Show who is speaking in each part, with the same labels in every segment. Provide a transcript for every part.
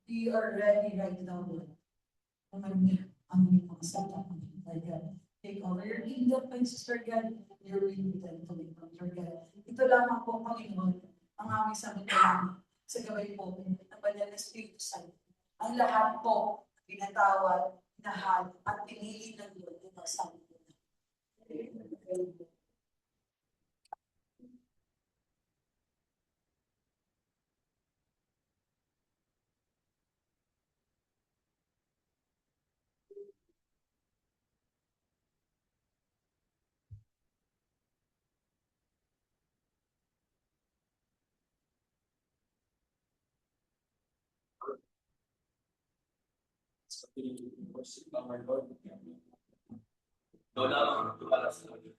Speaker 1: You are ready right now, Lord. Ang mga salita ng God. Take over your kingdom, my sister God. Your will be done to me, Lord God. Ito lamang po, Panginoon, ang aming sagot sa gawin po ng Banal na Espiritu Santo. Ang lahat po, pinatawad, nahal, at pinili ng Lord ng mga sagot po.
Speaker 2: Worship our Lord. Lola, mga tuwala sa Lord.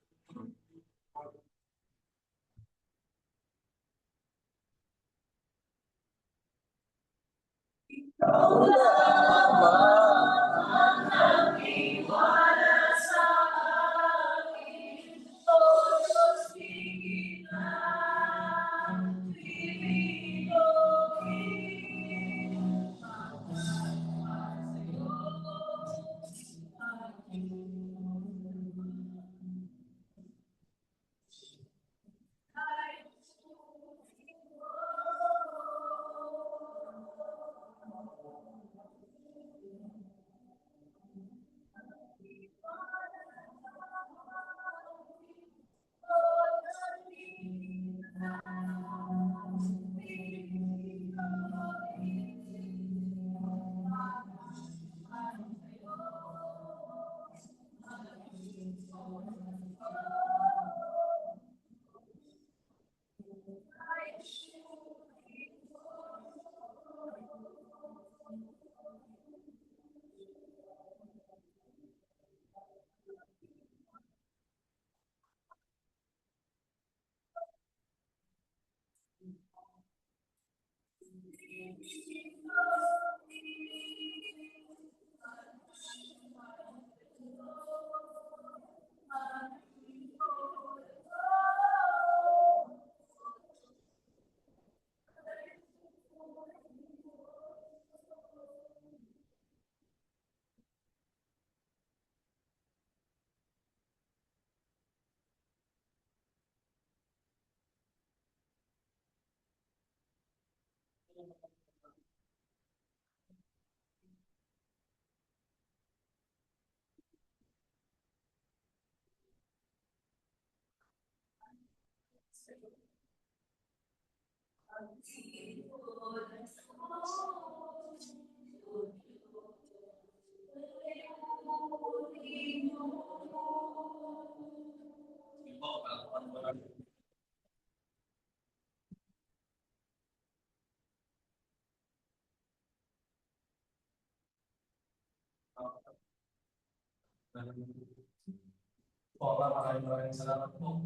Speaker 2: Maraming salamat po.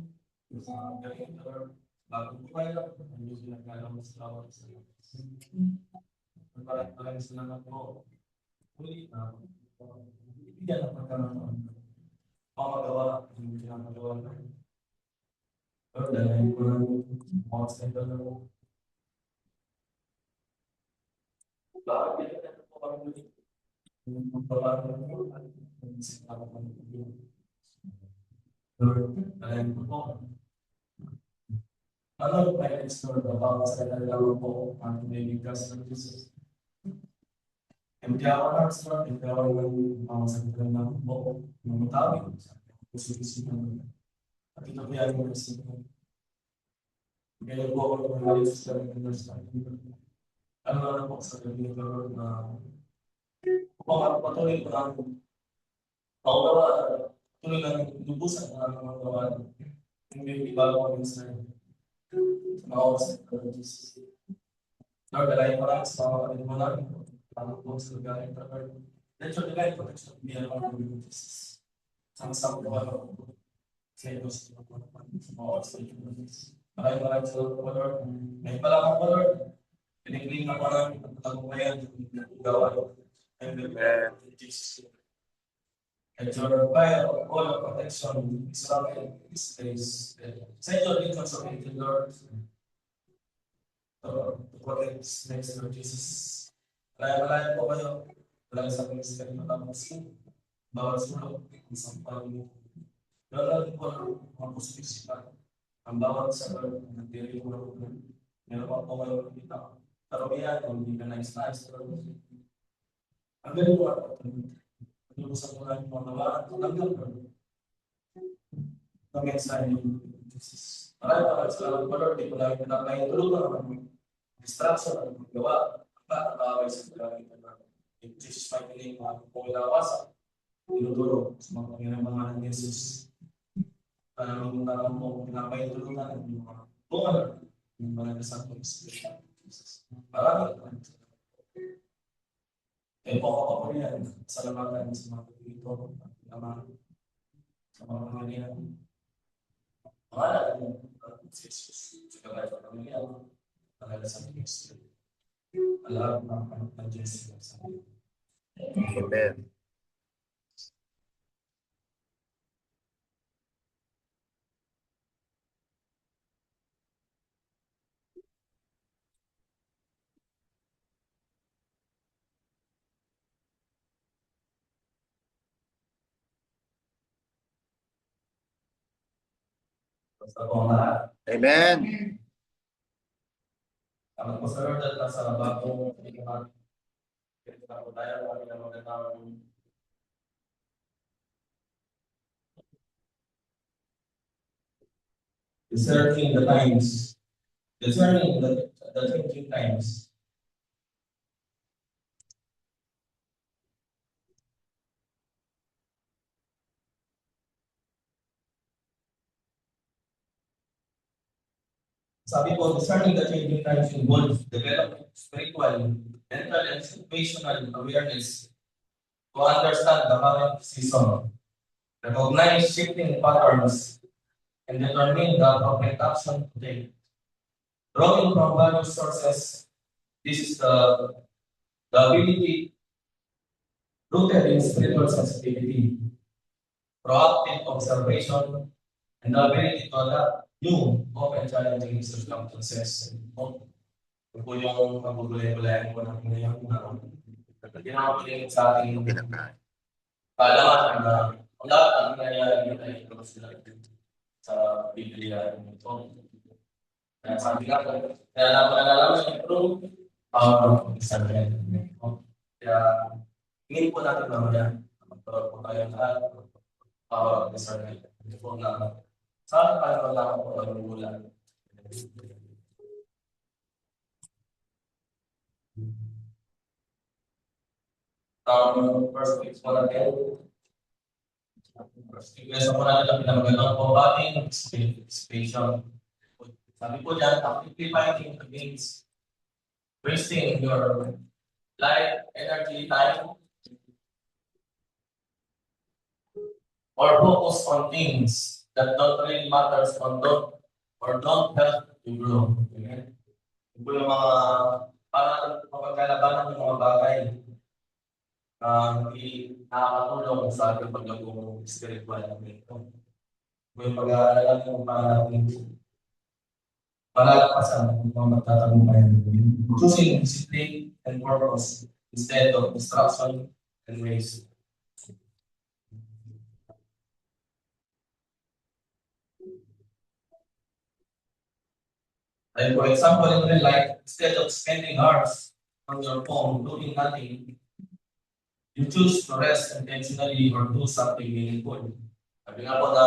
Speaker 2: Sa galing Lord, bago po kayo, ang Diyos nagkaroon sa tawag sa maraming salamat po. Uli, ibigyan ng pagkakaroon. Pamagawa, hindi pinamagawa na. Lord, dahil po ng mga senda na po. Bakit yan po kami muli? Yung pagbabago na po, ang sinabi ko ng Diyos. Lord, dahil po. Ano ba yung story about sa kanilang po ang pinigkas ng Jesus? Empower hearts, Lord, empower ng mga sakit ng po, ng matabi, sa puso-isipan. At ito po yan yung isipan. Kaya po ako ng mga sa understanding. Ano na po sa kanilang Lord na upang patuloy po ng paggawa, tuloy lang lubusan ng mga gawa. Hindi ibago ang minsan. Mga oras ng Jesus. Lord, dalayan mo lang sa mga kapatid mo namin. Paano po sa lugar ng Lord. Let your divine protection be around the Jesus. Sama-sama po ako. Sa iyo sa mga oras ng Jesus. Maraming sa Lord. May pala po Lord. Pinigling ako namin ang tagumpayan ng gawa. Amen. Jesus. And your fire of all of protection is surrounding this place. Send your angels of angel, Lord, to protect this place, Lord Jesus. Malaya po kayo. Wala sa pag-isip ng pag-isip. Bawal sulok. Isang pag-isip. Lord, po ang mga puso-isipan. Ang bawat sa Lord, ang nagdiri ko Lord. Meron pa po kayo kita. Pero yan, kung hindi ka nais-nais, Lord. Ang galing po ako. Yung sa mga mga tanggap ko. Ang mensahe ni Jesus. Maraming salamat po Lord. Di ko lang pinapay tulungan ng distraction at magawa. At nakaway sa pagkakas ng Lord. In Jesus' mighty name, mga pumulawasan. Tinuturo sa mga panginabangan ng Jesus. Nung nalang po pinapay tulungan ng mga bunga ng mga nasantong Espiritu Jesus. Maraming salamat. Eh, po ako yan. Salamatan sa mga dito, sa mga pangyayan. Pangalan ng Jesus, sa kagaya ng pangyayan, pangalan sa Kristo. Alam ng Jesus sa iyo.
Speaker 3: Amen.
Speaker 2: Basta po ang lahat.
Speaker 3: Amen.
Speaker 2: Ang po sa Lord at nasa bagong pagkakas. Kita po tayo, kami na magandang discerning the times. Discerning the changing times. Sabi po, discerning the changing times involves developing spiritual, mental, and situational awareness to understand the current season, recognize shifting patterns, and determine the appropriate action to take. Drawing from various sources, This is the ability rooted in spiritual sensitivity, proactive observation, and the ability to adapt new, often challenging circumstances. Ito po yung pagugulay-gulay ko ng ngayon na ginagawa sa ating
Speaker 3: Pinaka.
Speaker 2: kaalaman na ang lahat ng nangyayari ay sa Biblia ito. Kaya sabi nga, kaya naman nalalaman yung true power of discernment. Kaya hingin po natin mamaya, magkaroon po tayo lahat power of discernment. Ito po na saan tayo lang po ang ulan. First week po natin. First week po natin ang pinamagandang combating participation. Sabi po dyan, actively fighting against wasting your life, energy, time, or focus on things that don't really matters or don't help you grow. Okay? Ito po yung mga parang mapagkalabanan ng mga bagay na hindi nakakatulong sa ating paglagong spiritual natin. Ito yung pag-aalala ng mga natin palagpasan ng mga magtatagumpayan. Choosing discipline and purpose instead of distraction and waste. Like for example, in real life, instead of spending hours on your phone doing nothing, you choose to rest intentionally or do something meaningful. Sabi nga po na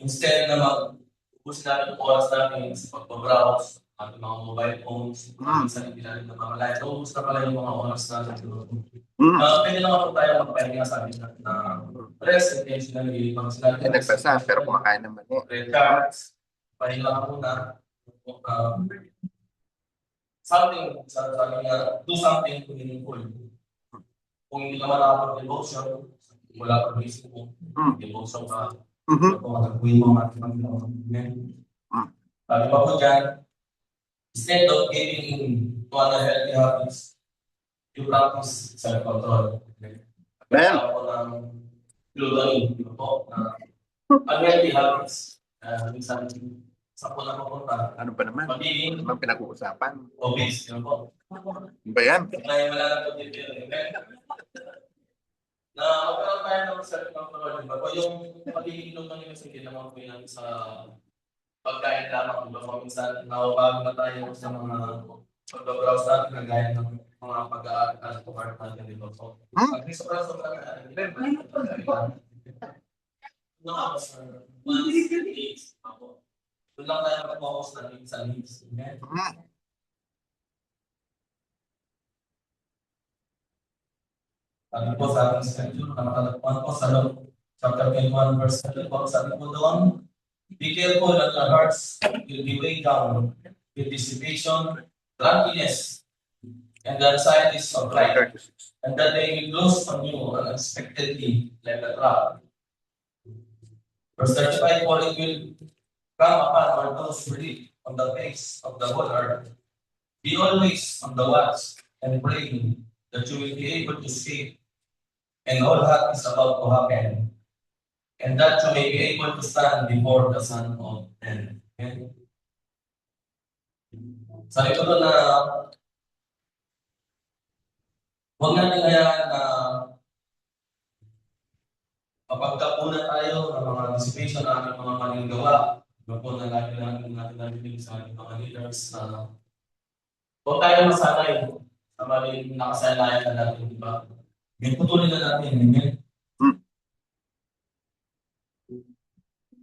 Speaker 2: instead na mag-ubus natin yung oras natin sa pag-browse, ating mga mobile phones, minsan hindi natin na mga light, ubus na pala yung mga oras natin. Pwede naman po tayo magpahinga sa atin na rest intentionally.
Speaker 3: Nagpasa, pero kumakain naman eh.
Speaker 2: Red cards, pahinga ka muna. Do something meaningful. Kung hindi ka makapag-devotion, wala pa rin mo, devotion ka. Kung magagawin mo, sabi pa po dyan, instead of getting to unhealthy habits, you practice self-control. Kaya ako ng gluttony, unhealthy habits. Minsan, sa po na mapunta.
Speaker 3: Ano ba naman?
Speaker 2: Magiging
Speaker 3: Ano pinag-uusapan?
Speaker 2: obese, yun po.
Speaker 3: Ano ba yan?
Speaker 2: Kaya wala na po dito yun. Na magkaroon tayo ng self-control. Bago yung magiging gluttony kasi hindi naman po yun sa pagkain lamang. Diba? Minsan, nawabago na tayo sa mga pag-browse natin na gaya ng mga pag-aaral to heart natin. Diba? So, pag-sobrang-sobrang once days, doon lang tayo mag-focus na sa needs. Sabi po sa ating schedule, na matatagpuan po sa Luke chapter 21 verse 7 po, sabi po doon, be careful that your hearts will be weighed down with dissipation, drunkenness, and the anxieties of life, and that they will close on you unexpectedly like a trap. Verse 35, for it will come upon all those who live on the face of the whole earth. Be always on the watch and pray that you will be able to escape and all that is about to happen, and that you may be able to stand before the Son of Man. Okay? Sabi ko na huwag natin hayaan na mapagkapunan tayo ng mga dissipation na ating mga maling gawa. Diba po na lagi natin narinig sa ating mga leaders na huwag tayo masanay sa maling nakasanayan na natin, di ba? Putulin na natin, amen?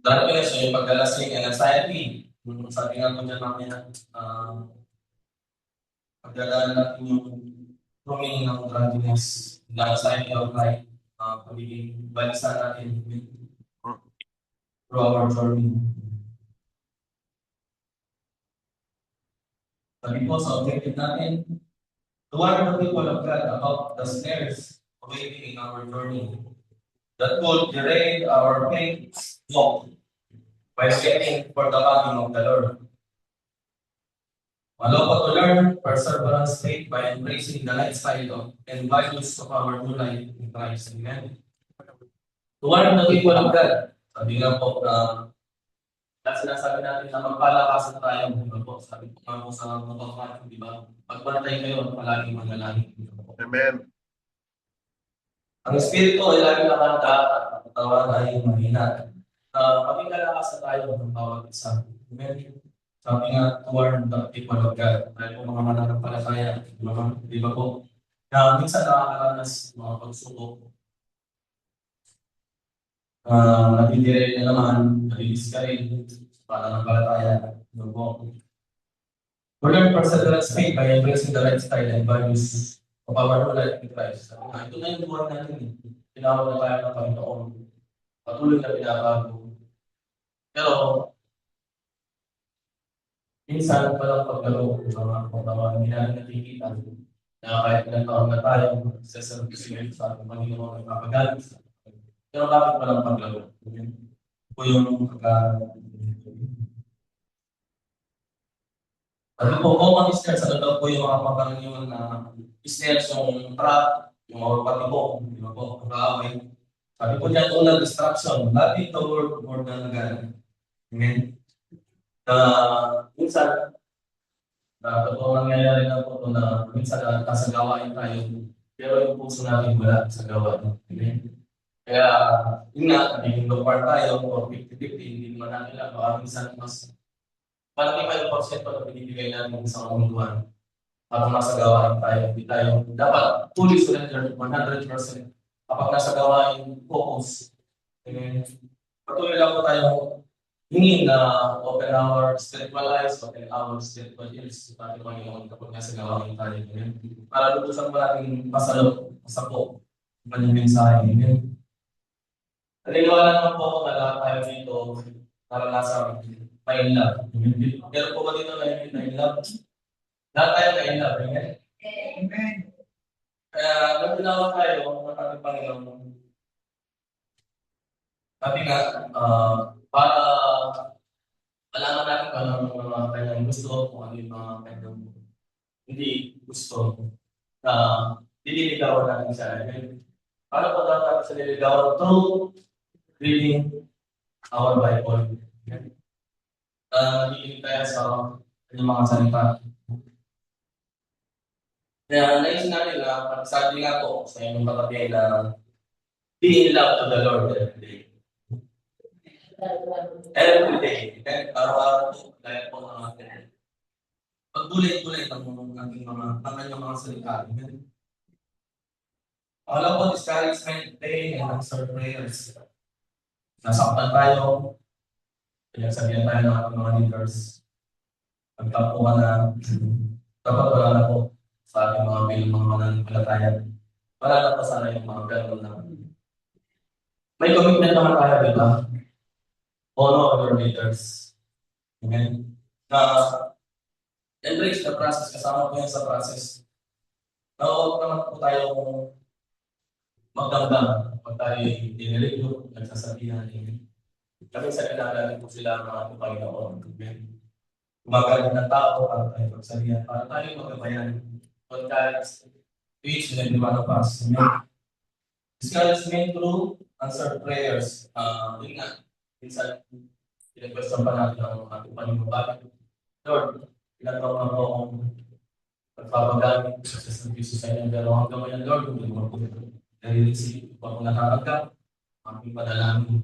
Speaker 2: Dahil ko yun, so yung pagkalasing and anxiety, sabi nga po dyan namin, pagdadaan natin yung ruming ng drunkenness, the anxiety of life, pagiging balisa natin through our journey. Sabi po sa objective natin, to warn the people of God about the snares awaiting in our journey that could derail our faith walk by waiting for the coming of the Lord. Maloko to learn perseverance faith by embracing the lifestyle of and values of our new life in Christ. Amen. To warn the people of God. Sabi nga po, dahil sinasabi natin na magpalakasan tayo, di ba po? Sabi ko nga po sa mga di ba? Pagbantay kayo, palaging manalangin.
Speaker 3: Amen.
Speaker 2: Ang espiritu ay lagi nakanda at ang katawan ay mahina. Maging kalakasan tayo ng bawat isa. Amen. Sabi nga, to warn the people of God. Dahil po mga mananampalataya, di ba po? Na minsan nakakaranas mga pagsubok. Natidirect na naman, nalilis ka rin, para ng palataya. To learn perseverance faith by embracing the lifestyle and values of our life in Christ. Ito na yung buwan natin. Tinawag na tayo ng Panginoon. Patuloy na binabago. Pero, minsan palang paglaro ng mga pagkawa, hindi natin nakikita na kahit ilang taon na tayo, sasabihin ngayon sa ating Panginoon ay mapagalit sa pero bakit palang paglaro? Ito yung Sabi po, common steps, ano daw po yung mga pagkaraniwan na steps, yung trap, yung mga patibok, di ba po, pag-aaway. Sabi po niya, unang distraction, nothing the word more than God. Amen. Minsan, totoo nangyayari na po ito na minsan nasa gawain tayo, pero yung puso natin wala sa gawain. Amen. Kaya, yun nga, naging part tayo, or 50-50, hindi naman natin lang, baka minsan mas malaki pa yung porsyento na binibigay natin sa kamunduan. Habang nasa gawain tayo, hindi tayo dapat fully surrender 100% kapag nasa gawain, focus. Amen. Patuloy lang po tayo hingin na open our spiritual eyes, open our spiritual ears sa ating Panginoon kapag nasa gawain tayo. Amen. Para lutusan po natin pasalo, masapo, kanyang mensahe. Amen. Naniniwala naman po ako na lahat tayo dito naranasan may love. Pero po ba dito na may love? Lahat tayo may love. Amen. Kaya nung tinawag tayo ng ating Panginoon, sabi nga, para alaman natin kung ano yung mga kanyang gusto, kung ano yung mga kanyang hindi gusto, na dililigawan natin siya. Amen. Para po dapat sa nililigawan through reading our Bible. Nagiging tayo sa kanyang mga salita. Kaya naisip natin na sabi nga po sa inyong katabi na be in love to the Lord every day. Every day. Araw-araw po, dahil po ng atin. Pagbulit-bulit ang kanyang mga salita. Alam po, discouragement, pain, and answered prayers. Nasaktan tayo. Kaya sabihan tayo ng ating mga leaders. Pagtapuan na, dapat wala na po sa ating mga bilang mga mananampalataya. Wala na po sana yung mga gano'n na. May commitment naman tayo, di ba? Honor our leaders. Amen? Embrace the process. Kasama po yan sa process. Huwag naman po tayo magdamdam pag tayo diniligyo, nagsasabihan. Kami sa kinagaling po sila ng ating Panginoon. Gumagaling ng tao para tayo magsabihan, para tayo magabayan. But guys, each and every one of us. Discouragement through answered prayers. Yun nga, minsan, pinag-question pa natin ang ating Panginoon. Bakit? Lord, pinagawa na po akong pagpapagamit sa service sa inyo. Pero hanggang ngayon, Lord, kung hindi mo po nare-receive, kung ako nakatanggap, aking panalangin.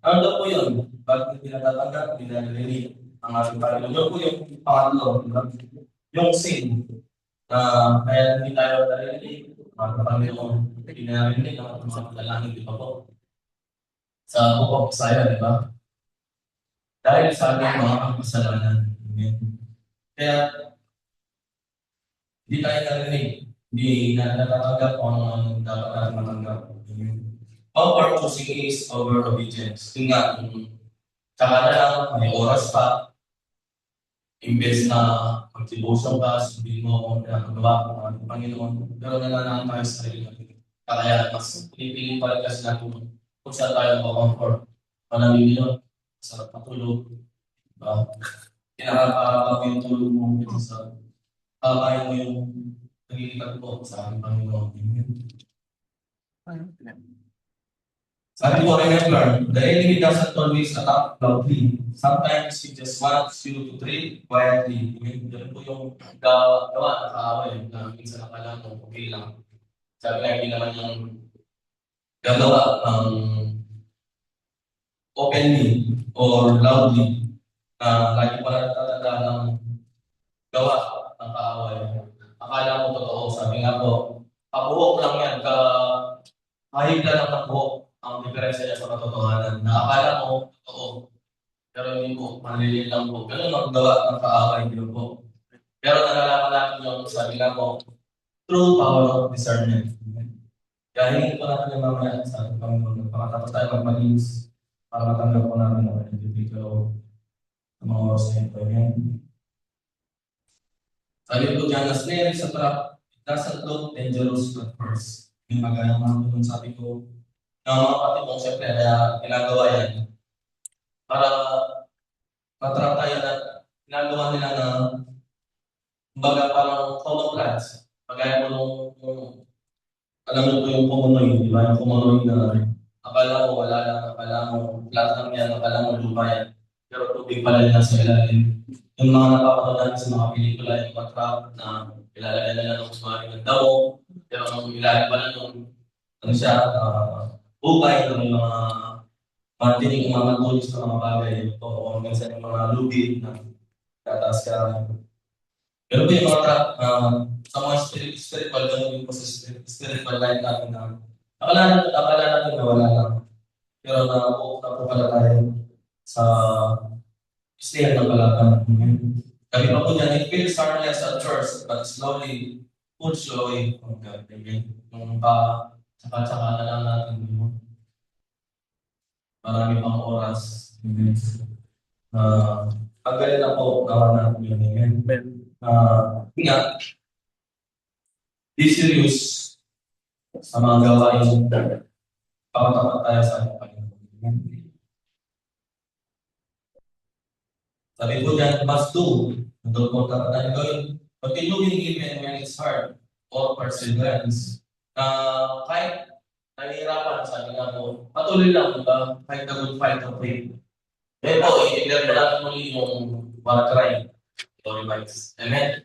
Speaker 2: Ano daw po yun? Bakit hindi natatanggap, hindi nare-receive ang ating Panginoon? Yun po yung pangatlo, yung sin. Kaya hindi tayo nare-receive, ang Panginoon, hindi nare-receive ang ating mga panalangin, di ba po? Sa Book of Isaiah, di ba? Dahil sa ating mga kasalanan. Kaya, hindi tayo narinig. Hindi na natatanggap kung ano dapat natin matanggap. Our choosing is over obedience. Yung nga, tsaka na lang, may oras pa. Imbes na mag-devotion ka, sabihin mo kung pinagagawa ng Panginoon. Pero nananahan tayo sa sarili natin. Kaya mas pinipili pa rin kasi natin kung saan tayo mag-comfort. Panamili yun, sarap matulog. pinaka yung tulong mo dito sa kaya mo yung nagilipat po sa ating Panginoon. Sabi ko, remember, the enemy doesn't always attack loudly. Sometimes he just wants you to treat quietly. Yan po yung gawa ng kaaway na minsan akala mo, okay lang. Sabi nga, hindi naman yung gagawa openly or loudly na lagi pa natatanda ng gawa ng kaaway. Akala mo totoo. Sabi nga po, kabuhok lang yan, kahigla lang ng buhok ang diferensya niya sa katotohanan. Na akala mo totoo, pero hindi po, maliliit lang po. Ganun ang gawa ng kaaway, di ba po? Pero nalalaman natin yung sabi nga po, true power of discernment. Kaya hingin po natin yung mamaya sa ating Panginoon. Pakatapos tayo magmalinis para matanggap po natin ang individual sa mga oras na ito. Amen. Sabi ko dyan, na snare is a trap. It doesn't look dangerous at first. Yung magaya mga tulong sabi ko, na mga kapatid siyempre na ginagawa yan para matrap tayo na ginagawa nila na kumbaga parang common plants. Pagaya mo nung alam mo po yung kumunoy, di ba? Yung kumunoy na akala mo wala lang, akala mo flat lang yan, akala mo lupa yan. Pero tubig pala yan sa ilalim. Yung mga napapanood natin sa mga pelikula, yung mga trap na ilalagay nila ng kusmari ng damo, pero ang ilalim pala nung ano siya, bukay ng mga tining mga tulis na mga bagay o minsan yung mga lubid na tataas ka. Pero yung mga trap, sa mga spiritual, ganun yung po sa spiritual life natin na akala natin na wala lang. Pero na po pala tayo sa snare ng balatan. Kami pa po dyan, it feels harmless at first, but slowly puts you away from God. Yung tsaka-tsaka na lang natin. Marami pang oras. Pagkalit na po, gawa natin yun. Amen. Nga, be serious sa mga gawain. Pakatapat tayo sa ating Panginoon. Sabi ko dyan, must do. Nandun po tayo gawin. Continuing even when it's hard or perseverance. Kahit nahihirapan, sabi nga po, patuloy lang, diba? Fight the good fight of faith. Kaya po, i-declare na natin muli yung Malachi. Glory Bites. Amen?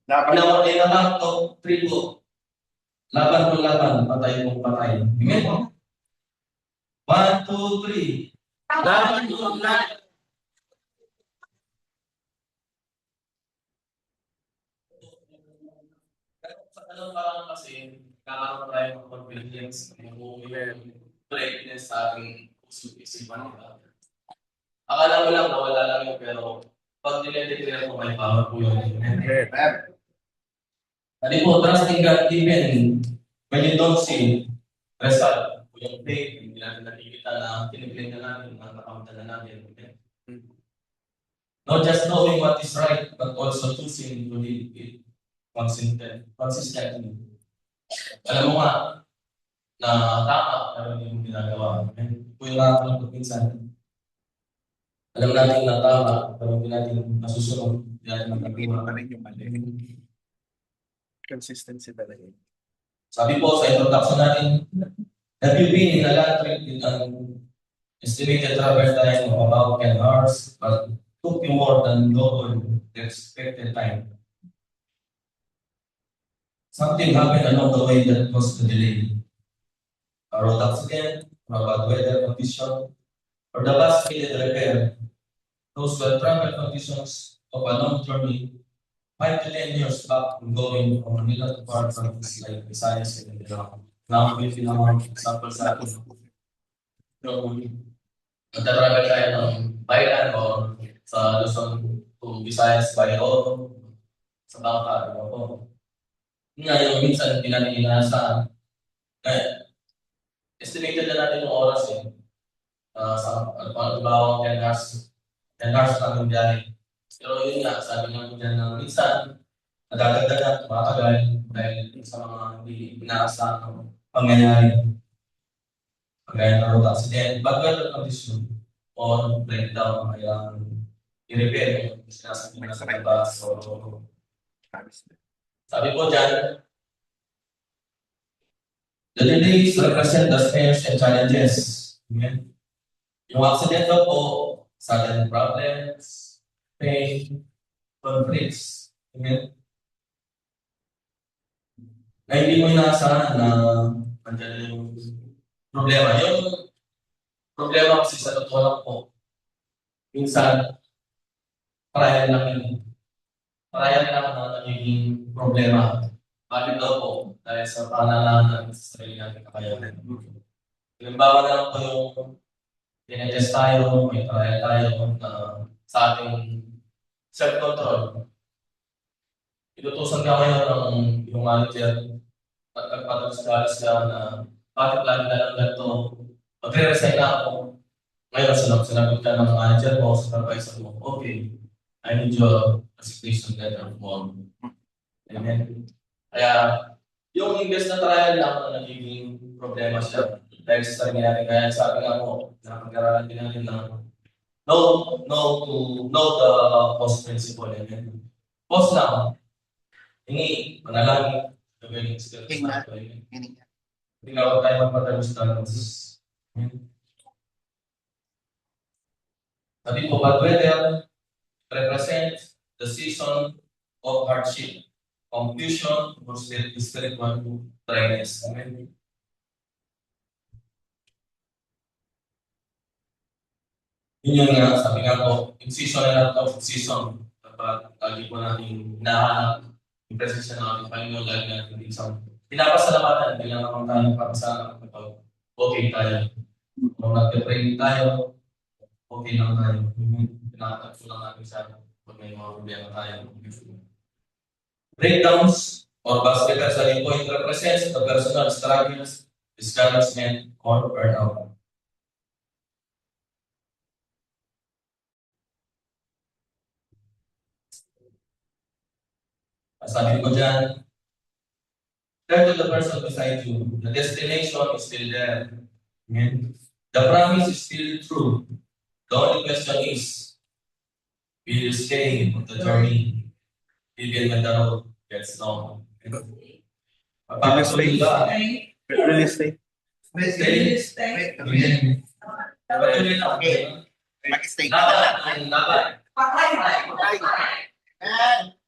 Speaker 2: Pinamatay na lang ito, tribo. Laban po laban, patay po patay. Amen po? 1, 2, 3. Laban po laban. Sa tanong parang kasi, kakaroon tayo ng confidence, yung breakness sa ating puso-isipan. Akala mo lang na wala lang yun, pero pag dinedeclare mo, may power po yun. Amen. Tadi po, trusting God even when you don't see result. Yung faith, hindi natin nakikita na tinignan na natin, na nakamta na natin. Okay? Not just knowing what is right, but also choosing to live it consistently. Alam mo nga, na tama, pero hindi mo ginagawa. Kung yung nakakalagot minsan, alam natin na tama, pero hindi natin nasusunod. Hindi natin nagagawa.
Speaker 3: Consistency talaga.
Speaker 2: Sabi po sa introduction natin, have you been in a land trip with an estimated travel time of about 10 hours, but took you more than double the expected time? Something happened along the way that caused the delay. A road accident, a bad weather condition, or the bus needed repair. Those were travel conditions of a long journey, 5 to 10 years back, going from Manila to far countries like Visayas and Mindanao. Now, if you know example sa akin, magta-travel tayo ng Baylan o sa Luzon to Visayas by road, sa Bangka, di ba po? Ngayon, minsan hindi natin inaasahan. Estimated na natin yung oras sa pag-ibawang 10 hours lang yung biyahe. Pero yun nga, sabi nga po dyan na minsan, nadagdagan, matagal dahil sa mga hindi inaasahan pangyayari. Pagaya ng road accident, bad weather condition, or breakdown, kailangan i-repair yung sinasabi na sa labas. So, sabi po dyan, the delays represent the strengths and challenges. Amen. Yung accident daw po, sudden problems, pain, conflicts. Amen. Na hindi mo inaasahan na nandiyan yung problema. Yung problema kasi sa totoo lang po, minsan, trial lang yun. Trial lang na nagiging problema. Bakit daw po? Dahil sa pananahan natin sa sarili natin kakayanan. Halimbawa na lang po yung tinetest tayo, may trial tayo sa ating self-control. Inutusan ka ngayon ng yung manager at nagpatagas-tagas ka na bakit lagi na lang ganito. Magre-resign na ako. Ngayon, sinagot ka ng manager mo, supervisor mo, okay, I need your resignation letter form. Amen. Kaya, yung imbes na trial lang na nagiging problema siya. Dahil sa sarili natin, kaya sabi nga po, nakapag-aralan din natin na know the post principle. Amen. Post lang. Hingi, manalangin, gawin yung skills na ito. Hindi na ako tayo magpatalos-talos. Sabi po, bad weather represents the season of hardship, confusion, or spiritual dryness. Amen. Yun yung nga, sabi nga po, in season and out of season, kapag lagi po natin hinahanap yung presensya ng ating Panginoon, lagi natin isang pinapasalamatan, hindi lang naman tayo papasalamat kapag okay tayo. Kung nag-pray tayo, okay lang tayo. Pinakatagpo lang natin sa pag may mga problema tayo. Breakdowns or basketball sa point represents the personal struggles, discouragement, or burnout. Sabi ko dyan, tell to the person beside you, the destination is still there. Amen. The promise is still true. The only question is, will you stay on the journey even when the road gets long? Papapatuloy ba?
Speaker 3: Really stay.
Speaker 2: Stay. Amen. Patuloy lang.
Speaker 3: Mag-stay.
Speaker 2: Laban.
Speaker 3: Ayan.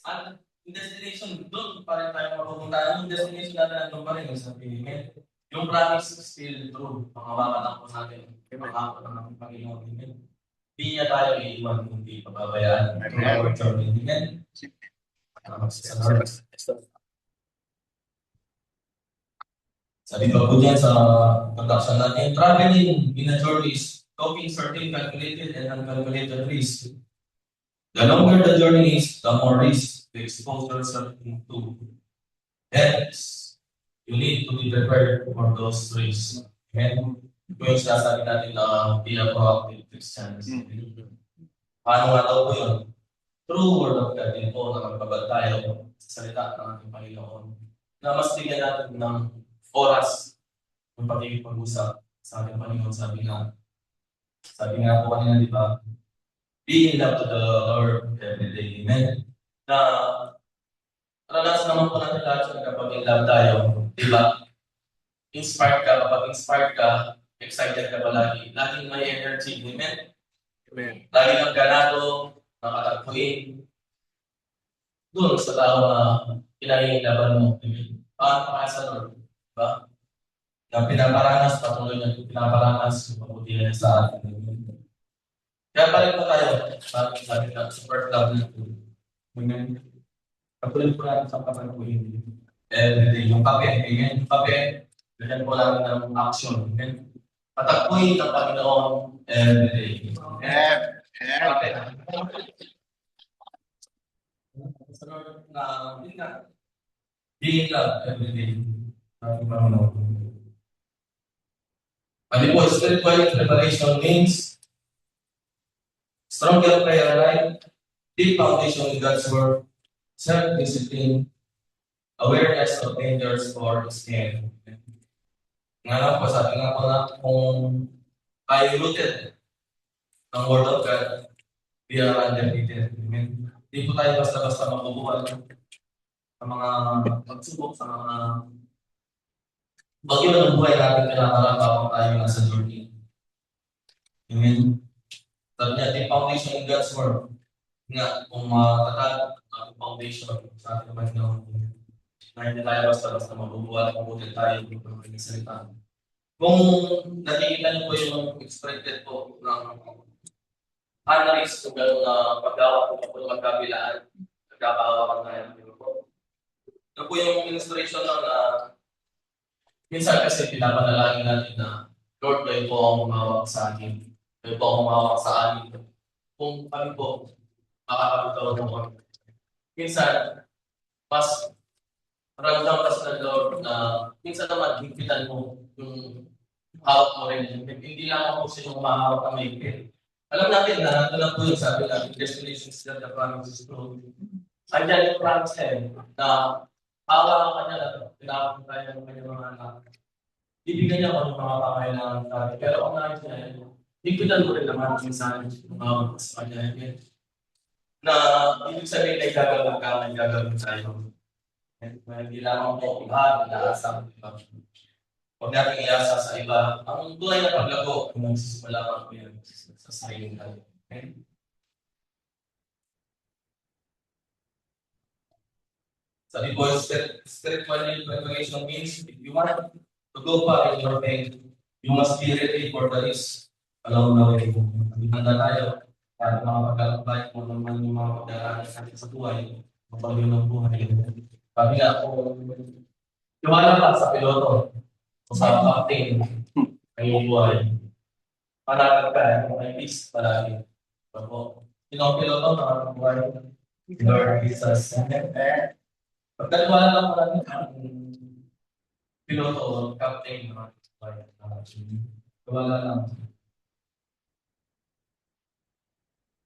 Speaker 2: At yung destination, doon pa rin tayo mapupunta. Yung destination natin nandun pa rin sa Pilipinas. Yung promise is still true. Pangabakatak po natin. Pangako ng Panginoon. Amen. Hindi niya tayo iiwan, hindi pababayaan. Through our journey. Amen. Sabi pa po dyan sa production natin, traveling in a journey is taking certain calculated and uncalculated risk. The longer the journey is, the more risk to expose yourself to. Hence, you need to be prepared for those risks. Amen. Ito yung sinasabi natin na be a proactive Christians. Paano nga daw po yun? Through word of God din po na magpabag tayo sa salita ng ating Panginoon. Na mas bigyan natin ng oras ng pagkikipag-usap sa ating Panginoon. Sabi nga po kanina, di ba? Be in love to the Lord every day. Amen. Na karanasan naman po natin lahat yung kapag in love tayo, di ba? Inspired ka, kapag inspired ka, excited ka palagi. Laging may energy. Amen.
Speaker 3: Amen.
Speaker 2: Lagi kang ganado, nakatagpuin. Doon sa tao na pinahihinaban mo. Amen. Paano ka sa Lord? Diba? Na pinaparanas, patuloy na pinaparanas yung mabuti niya sa atin. Kaya pa rin po tayo, sabi na, super love na ito. Amen. Patuloy po natin sa kapatid. Everyday, yung kape, amen. Yung kape, ganyan po natin ng action. Amen. Patagpuin ng Panginoon everyday.
Speaker 3: Amen.
Speaker 2: Kape. Being love everyday. Pwede po, spiritual preparation means stronger prayer life, deep foundation in God's Word, self-discipline, awareness of dangers or scare. Nga lang po, sabi nga po na kung tayo rooted ng Word of God, we are undefeated. Amen. Hindi po tayo basta-basta makubuhan sa mga pagsubok, sa mga bagyo ng buhay natin kailangan habang tayo nasa journey. Amen. Sabi niya, the foundation in God's word. Nga, kung matatag ang foundation sa ating naman na hindi tayo basta-basta mabubuhat, mabutin tayo ng mga salita. Kung nakikita niyo po yung expected po ng analyst kung gano'n na paggawa po ng magkabilaan, nagkakahawakan tayo. Ito po yung illustration ng minsan kasi pinapanalangin natin na Lord, kayo po ang humawak sa akin. Kayo po ang humawak sa amin. Kung kami po makakapitaw mo. Minsan, mas ramdam kasi ng Lord na minsan naman higpitan mo yung hawak mo rin. Hindi lang ako sinong mahawak ang maigpit. Alam natin na ito lang po yung sabi natin, destination is not the promises to. Andiyan yung promise na hawak ka niya na pinakapit tayo ng kanyang mga anak. Ibigay niya ko ng mga pangailangan tayo. Pero kung nais niya, higpitan mo rin naman minsan yung hawak sa kanya. Na ibig sabihin ay gagawin ka, may gagawin tayo. Hindi lamang po iba, inaasang iba. Huwag natin iasa sa iba. Ang tunay na paglago, kung magsisimula ka yan sa sarili tayo. Okay? Sabi po, spiritual preparation means if you want to go far in your faith, you must be ready for the risk along the way. Handa tayo. Para mga pagkalakbay mo naman yung mga pagdalanan natin sa buhay, mapagyo ng buhay. Sabi nga po, lumala ka sa piloto o sa captain ng iyong buhay. Panatag ka, may peace palagi. So, sino ang piloto ng buhay? Lord Jesus. Pagdaliwala lang palagi ang piloto o captain ng buhay. Lumala lang.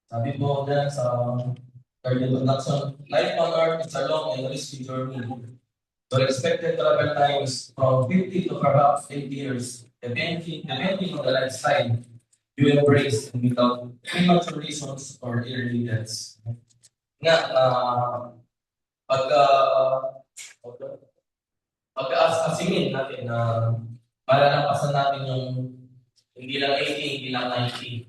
Speaker 2: Sabi po dyan sa third introduction, life on earth is a long and risky journey. So expected travel time is from 50 to perhaps 80 years, depending on the lifestyle you embrace without premature reasons or early deaths. Nga, pagka-asingin natin na malalampasan natin yung hindi lang 80, hindi lang 90.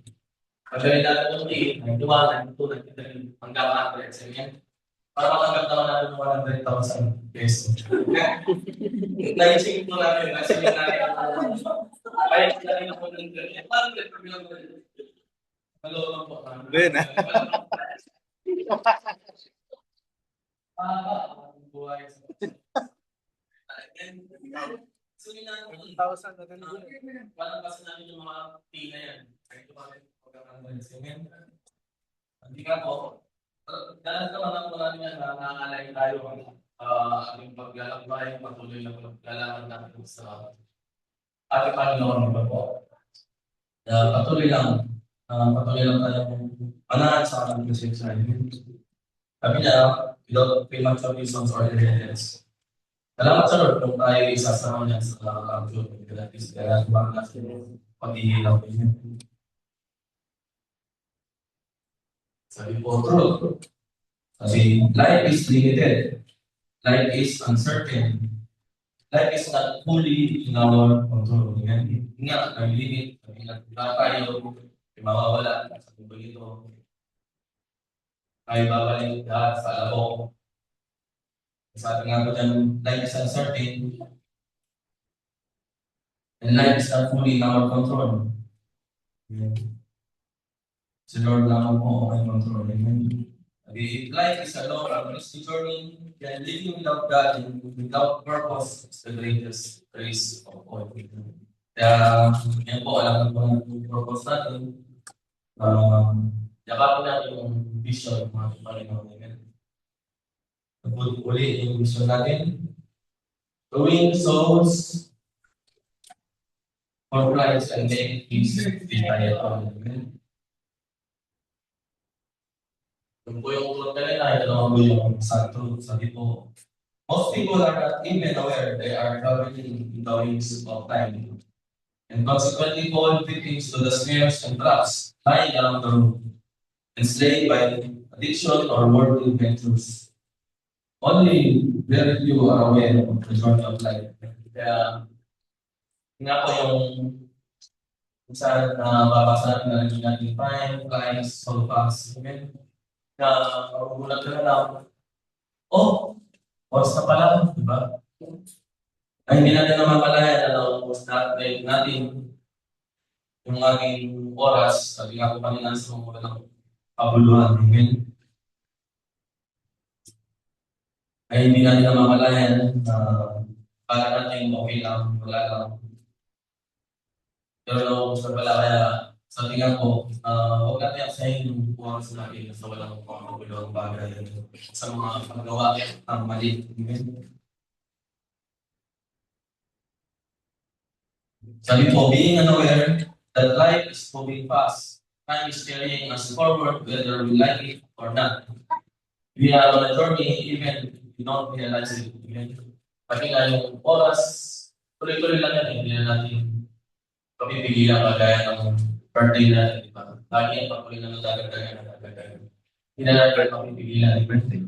Speaker 2: Pagdali natin yung day, ay duwanan, tulad ito rin hanggang 100. Para matanggap naman natin ng 100,000 pesos. Naisingin po natin, naisingin natin ang bayad natin po ng ganyan. Paano rin pagbilang ko rin? Malulong po.
Speaker 3: Good, ha?
Speaker 2: Buhay sa so yun na 1,000 na ganun. Walang kasi namin yung mga tina yan. Ito pa rin. Hindi ka po. Dahil naman ako natin yan na nangangalay tayo ang ating paglalakbay, patuloy na paglalakad natin sa ating Panginoon. Diba po? Patuloy lang tayo manahan sa ating kasiyasay. Sabi niya, without premature reasons or evidence. Salamat sa Lord kung tayo isasama niya sa pag-ibig. Kaya natin natin pag-ihilaw niya. Sabi po, true. Sabi, life is limited. Life is uncertain. Life is not fully in our control. Nga, may limit. Sabi nga, tayo, may mawawala sa mundo ito. May babalik lahat sa alabok. Sabi nga po dyan, life is uncertain. And life is not fully in our control. Si Lord lang po ang control. If life is a long and risky journey, then living without God and without purpose is the greatest risk of all. Kaya, yan po, alam po ng purpose natin. Yakapin natin yung vision ng mga Panginoon. Uli yung vision natin. To win souls for Christ and make peace with Amen. Kung po yung tulad kanina, ito naman po yung santo. Sabi po, most people are not even aware they are traveling in the wings of time and consequently fall victims to the snares and traps lying around the road. enslaved by addiction or worldly ventures. Only very few are aware of the journey of life. Kaya, nga po yung kung saan babasa natin na rin natin time, flies, so fast. Amen? Na magugulat ka na lang, oh, oras na pala, di ba? Ay, hindi natin namamalayan na naubos natin yung ating oras, sabi nga po kanina sa mga ng kabuluhan. Amen? Ay, hindi natin namamalayan na para natin okay lang, wala lang. Pero naubos na pala, kaya sabi nga po, huwag natin aksayin yung oras natin sa walang mga kabuluhang bagay sa mga paggawa ng mali. Amen? Sabi po, being unaware that life is moving fast, time is carrying us forward whether we like it or not. We are on a journey even if we don't realize it. Pati nga yung oras, tuloy-tuloy lang yan, hindi na natin papipigilan kagaya ng birthday natin, di ba? Lagi yung patuloy na nadagdagan. Hindi na natin papipigilan yung birthday.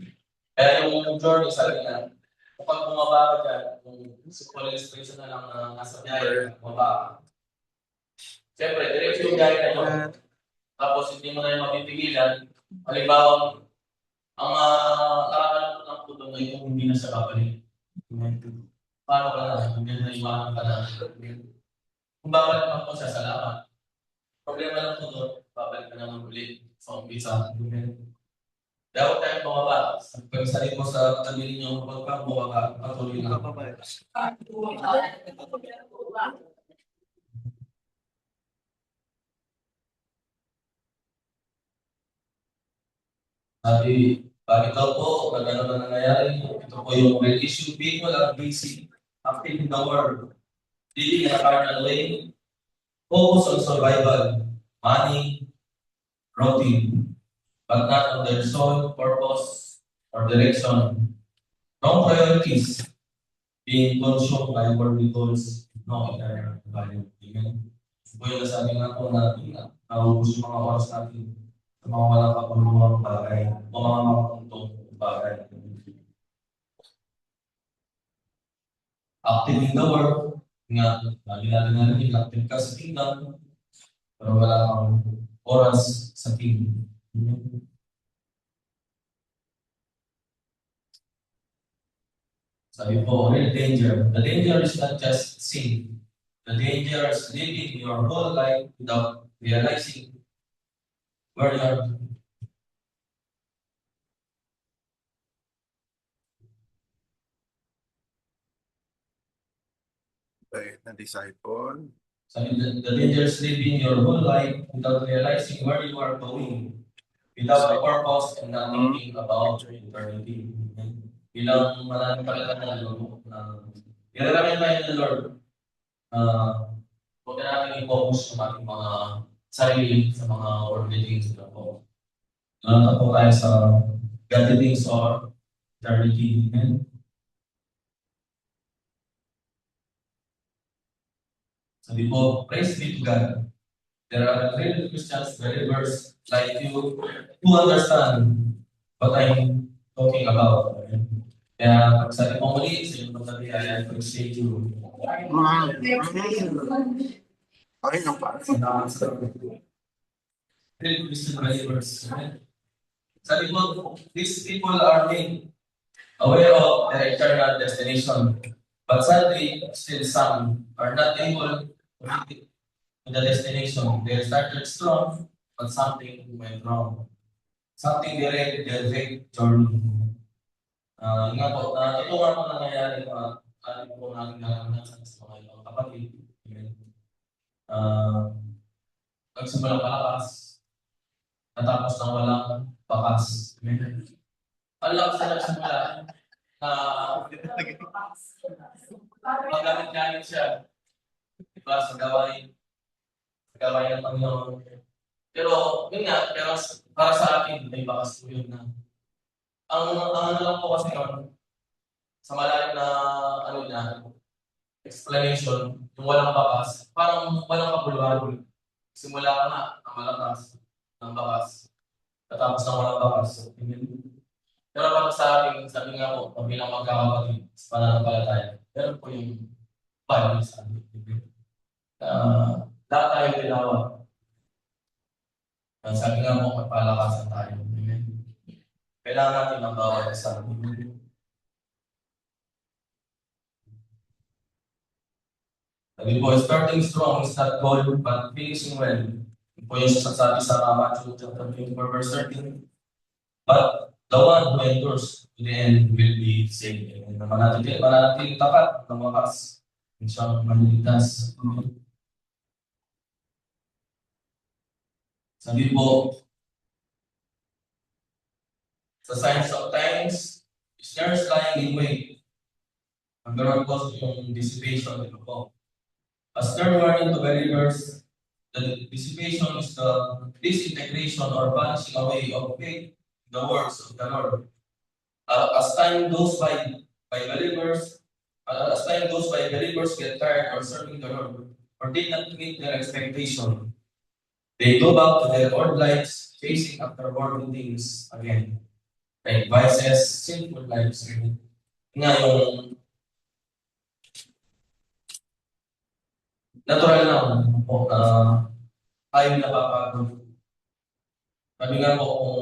Speaker 2: Kaya yung journey, sabi nga, kapag bumaba ka dyan, kung support expression na lang na nasa biyahe, bumaba ka. Siyempre, diretso yung biyahe na yun. Tapos hindi mo na yung mapipigilan. Halimbawa, ang kakakalapot ng puto na yung hindi na siya kapalik. Paano ka na? Hindi na iwanan ka na. Kung babalik naman po siya, salamat. Problema lang po doon, babalik ka naman ulit sa umpisa. Kaya huwag tayong bumaba. Pag-sali mo sa katabi ninyo, huwag kang bumaba. Patuloy na. Sabi, bakit daw po, pag ano na nangyayari, ito po yung real issue. People are busy, active in the world, living in a carnal way, focus on survival, money, routine, but not on their soul, purpose, or direction. Wrong priorities, being consumed by worldly goals, no eternal value. Amen. So, yung nasabi nga po natin, naubos yung mga oras natin sa mga walang kapuluhang bagay, o mga makapuntong bagay. Active in the world, nga, lagi natin narinig, active ka sa kingdom, pero wala kang oras sa kingdom. Sabi po, real danger. The danger is not just sin. The danger is living your whole life without realizing where you are.
Speaker 3: The disciple.
Speaker 2: Sabi, the danger is living your whole life without realizing where you are going, without a purpose and not thinking about eternity. Bilang maraming pagkakataon na ilalagay tayo ng Lord, huwag na natin i-focus sa ating mga sarili sa mga worldly things na po. Nalata po tayo sa godly things or eternity. Amen. Sabi po, praise be to God. There are real Christians, believers like you who understand what I'm talking about. Kaya pag sabi mo muli, sa inyong pagsabi, I appreciate you.
Speaker 3: Okay lang pa.
Speaker 2: Real Christian believers. Sabi mo, these people are made aware of their eternal destination. But sadly, still some are not able to make it to the destination. They started strong, but something went wrong. Something derailed their great journey. Nga po, ito nga po nangyayari mga ating po natin naranasan sa mga ibang kapatid. Nagsimula palakas, natapos ng walang bakas. Ang lakas na nagsimula na magamit-gamit siya. Diba, sa gawain ng Panginoon. Pero, yun nga, pero para sa akin, may bakas po yun na. Ang ano lang po kasi yun, sa malalim na explanation, yung walang bakas, parang walang kabuluhan. Simula ka na, ang malakas ng bakas. Katapos na walang bakas. Pero para sa ating, sabi nga po, bilang magkakapatid, sa pananampalataya, meron po yung Bible sa atin. Lahat tayo ginawa. Sabi nga po, magpalakasan tayo. Amen. Kailangan natin ang bawat isa. Sabi po, starting strong is not goal, but finishing well. Yun po yung sasabi sa Matthew chapter 24, verse 13. But the one who endures to the end will be saved. And mananatiling tapat ng wakas. Hindi siya maniligtas. Sabi po, sa signs of times, snares lying in wait. Magkaroon po yung dissipation. Ito po. A stern warning to believers that dissipation is the disintegration or vanishing away of faith in the words of the Lord. As time goes by believers get tired of serving the Lord or did not meet their expectation, they go back to their old lives, chasing after worldly things again, like vices, sinful lives. Nga yung natural lang po na ayaw napapagod. Sabi nga po, kung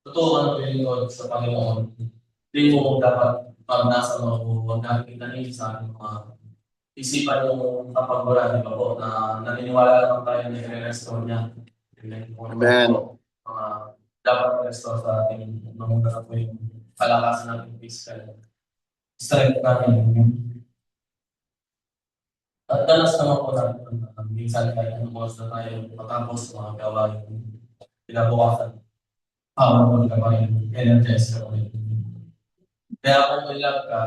Speaker 2: totoo ano yung sa Panginoon, hindi mo dapat nasa mo, huwag natin itanin sa ating mga isipan yung kapag wala, di ba po, na naniniwala lang tayo na i-restore niya.
Speaker 3: Amen.
Speaker 2: Dapat i-restore sa ating namuna po yung kalakasan natin physical. Strength natin. At danas naman po natin, minsan kahit anong oras na tayo matapos mga gawain, pinabukasan. Maganda pa rin, energize ka rin. Kaya kung may love ka,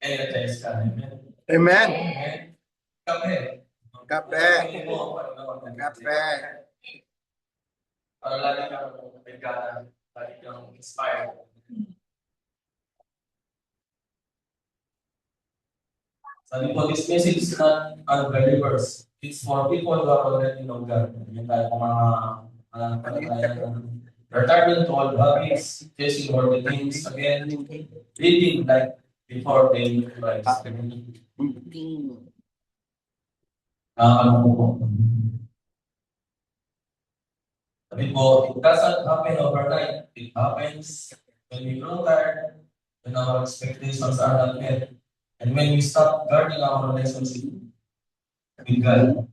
Speaker 2: energize ka. Amen.
Speaker 3: Amen.
Speaker 2: Kape.
Speaker 3: Kape. Kape.
Speaker 2: Para lagi kang bigana, lagi kang inspired. Sabi po, this message is not unbelievers. It's for people who are already know God. Yung tayo mga returning to old habits, chasing worldly things again, living like before they knew Christ. Ano po? Sabi po, it doesn't happen overnight. It happens when we grow tired, when our expectations are not met, and when we stop guarding our relationship with God.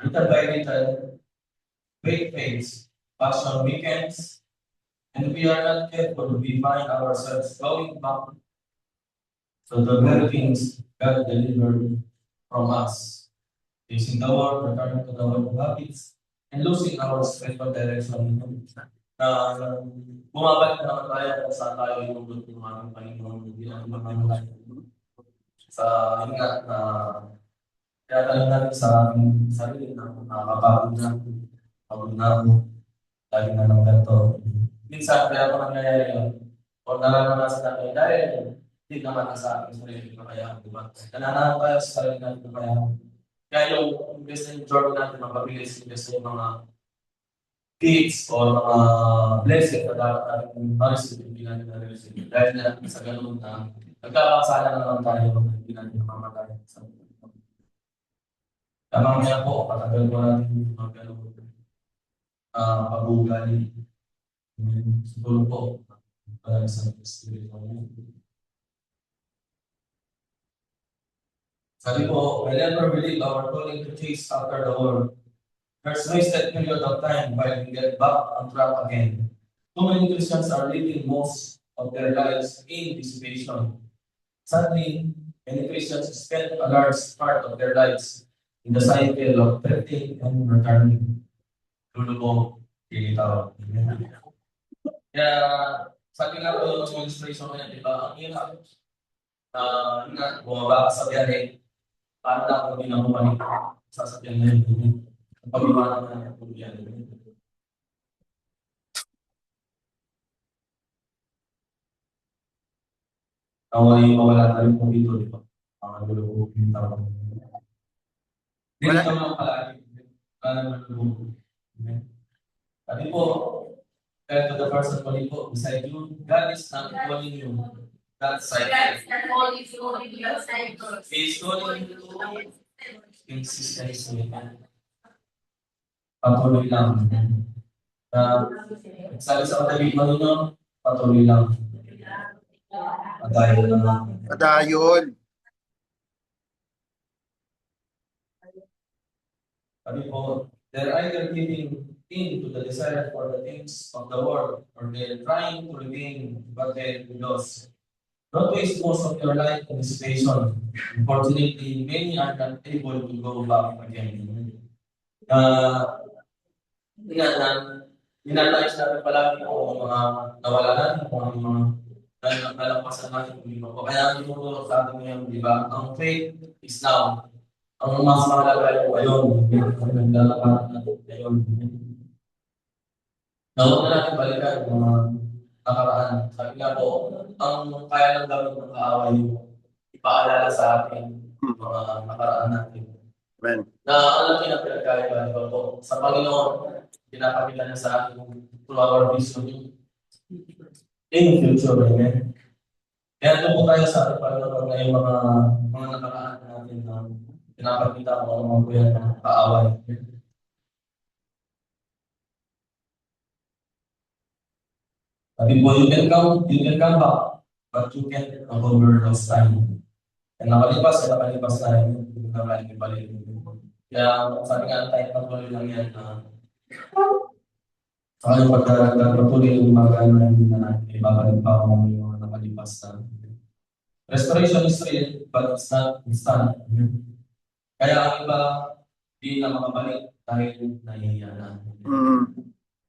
Speaker 2: Little by little, faith fades, passion weakens, and we are not careful, we find ourselves going back to the very things God delivered from us. Facing the world, returning to the world habits, and losing our spiritual direction. Bumabalik na naman tayo kung saan tayo yung ng aming Panginoon. Hindi natin magmamahal. Sa yun nga, kaya tayo natin sa aming sarili na nakakapagod na, pagod na, lagi na ng ganito. Minsan, kaya pa nangyayari yun, o nararanasan natin dahil hindi naman sa ating sarili na kaya, di ba? Nananahan tayo sa sarili natin na kaya. Kaya yung imbes na yung journey natin mapabilis, imbes na yung mga kids o mga blessing na dapat natin ma-receive, hindi natin na-receive. Dahil na sa ganun na nagkakasala na lang tayo na hindi natin namamatay sa tamang niya po, katagal ko natin mga ganun pag-uugali. Siguro po, parang sa spiritual niya. Sabi po, I never believe our calling to chase after the world. There's wasted period of time while we get back on track again. Too many Christians are living most of their lives in dissipation. Sadly, many Christians spend a large part of their lives in the cycle of drifting and returning. Tulo po, kilitaw. Kaya, sabi nga po yung administration ko niya, di ba, ang hirap na bumaba sa biyahe, paano na kung hindi na bumalik sa sasakyan na yun. Pag-iwanan na yung biyahe. Nawali mawala na rin po dito, di ba? Ang gulo po yung tawag. Hindi naman palagi. Sabi po, Tell to the person mali po beside you, God is not calling you that side. He is calling you to consistency. Patuloy lang. Sabi sa katabi mo ninyo, patuloy lang. Padayon lang.
Speaker 3: Padayon.
Speaker 2: Sabi po, they're either giving in to the desire for the things of the world or they're trying to regain what they lost. Don't waste most of your life in dissipation. Unfortunately, many are not able to go back again. Inanais natin palagi kung mga nawala natin, kung ano mga nalampasan natin, kung di ba po. Kaya ang tinuturo sa atin ngayon, di ba? Ang faith is now. Ang mas mahalaga yung ngayon. Ang naglalakaran natin ngayon. Na huwag na natin balikan yung mga nakaraan. Sabi nga po, ang kaya ng gawin ng kaaway, ipaalala sa atin yung mga nakaraan natin.
Speaker 3: Amen.
Speaker 2: Na alam niyo na pinagkaiba, di ba po? Sa Panginoon, pinapakita niya sa atin through our vision in the future, amen. Kaya doon po tayo sa ating Panginoon na yung mga nakaraan natin na pinapakita ko ang mga kuya ng kaaway. Sabi po, you can come back, but you can't recover lost time. Kaya nakalipas na yun, hindi na balik. Kaya sabi nga tayo patuloy lang yan na sa kanyang pagpatuloy yung mga gano'n na hindi na natin ibabalik pa kung yung nakalipas na. Restoration is real, but it's not instant. Kaya ang iba, di na makabalik dahil nahihiya na.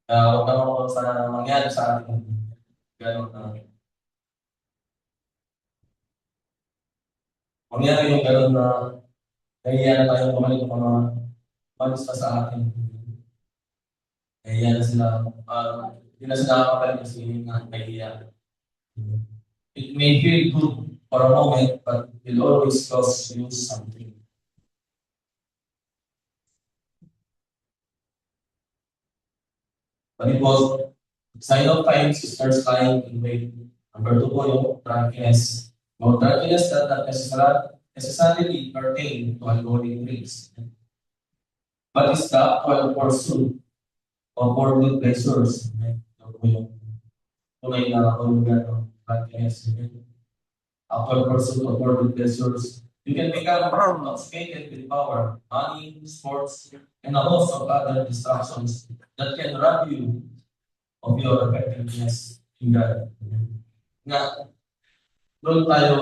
Speaker 2: Kaya huwag naman po sa mangyari sa atin. Gano'n na. Mangyari yung gano'n na nahihiya na tayo bumalik ng mga malis pa sa atin. Nahihiya na sila. Hindi na sila nakakabalik kasi nahihiya. It may feel good for a moment, but it will always cost you something. But it was sign of times starts lying in wait. Number 2 po yung drunkenness. No, drunkenness that not necessarily pertain to alcoholic drinks, but it's the actual pursuit of worldly pleasures. Ito po yung tunay na kahulugan ng drunkenness. Actual pursuit of worldly pleasures. You can become intoxicated with power, money, sports, and a host of other distractions that can rob you of your effectiveness in God. Nga, doon tayo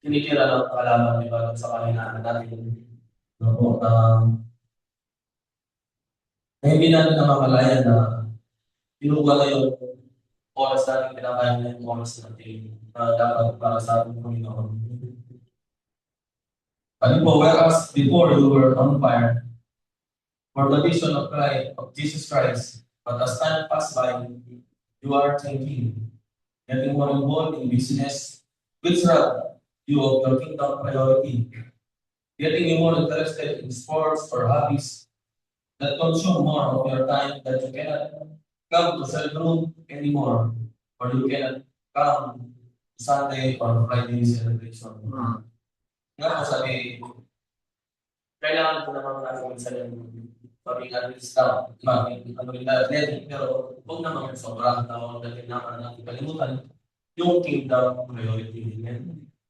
Speaker 2: kinikira ng kalaman, di ba, sa kahinaan natin. No, hindi natin namamalaya na kinuha na yung oras natin, pinakain na yung oras natin na dapat para sa ating Panginoon. Ano po, whereas before you were on fire for the vision of Christ, of Jesus Christ, but as time passed by, you are thinking, getting more involved in business, which rob you of your kingdom priority, getting more interested in sports or hobbies that consume more of your time that you cannot come to cell group anymore, or you cannot come to Sunday or Friday celebration. Nga po sabi, kailangan po naman natin minsan yung maging artista, maging athletic, pero huwag naman sobrang tawag natin natin kalimutan yung kingdom priority.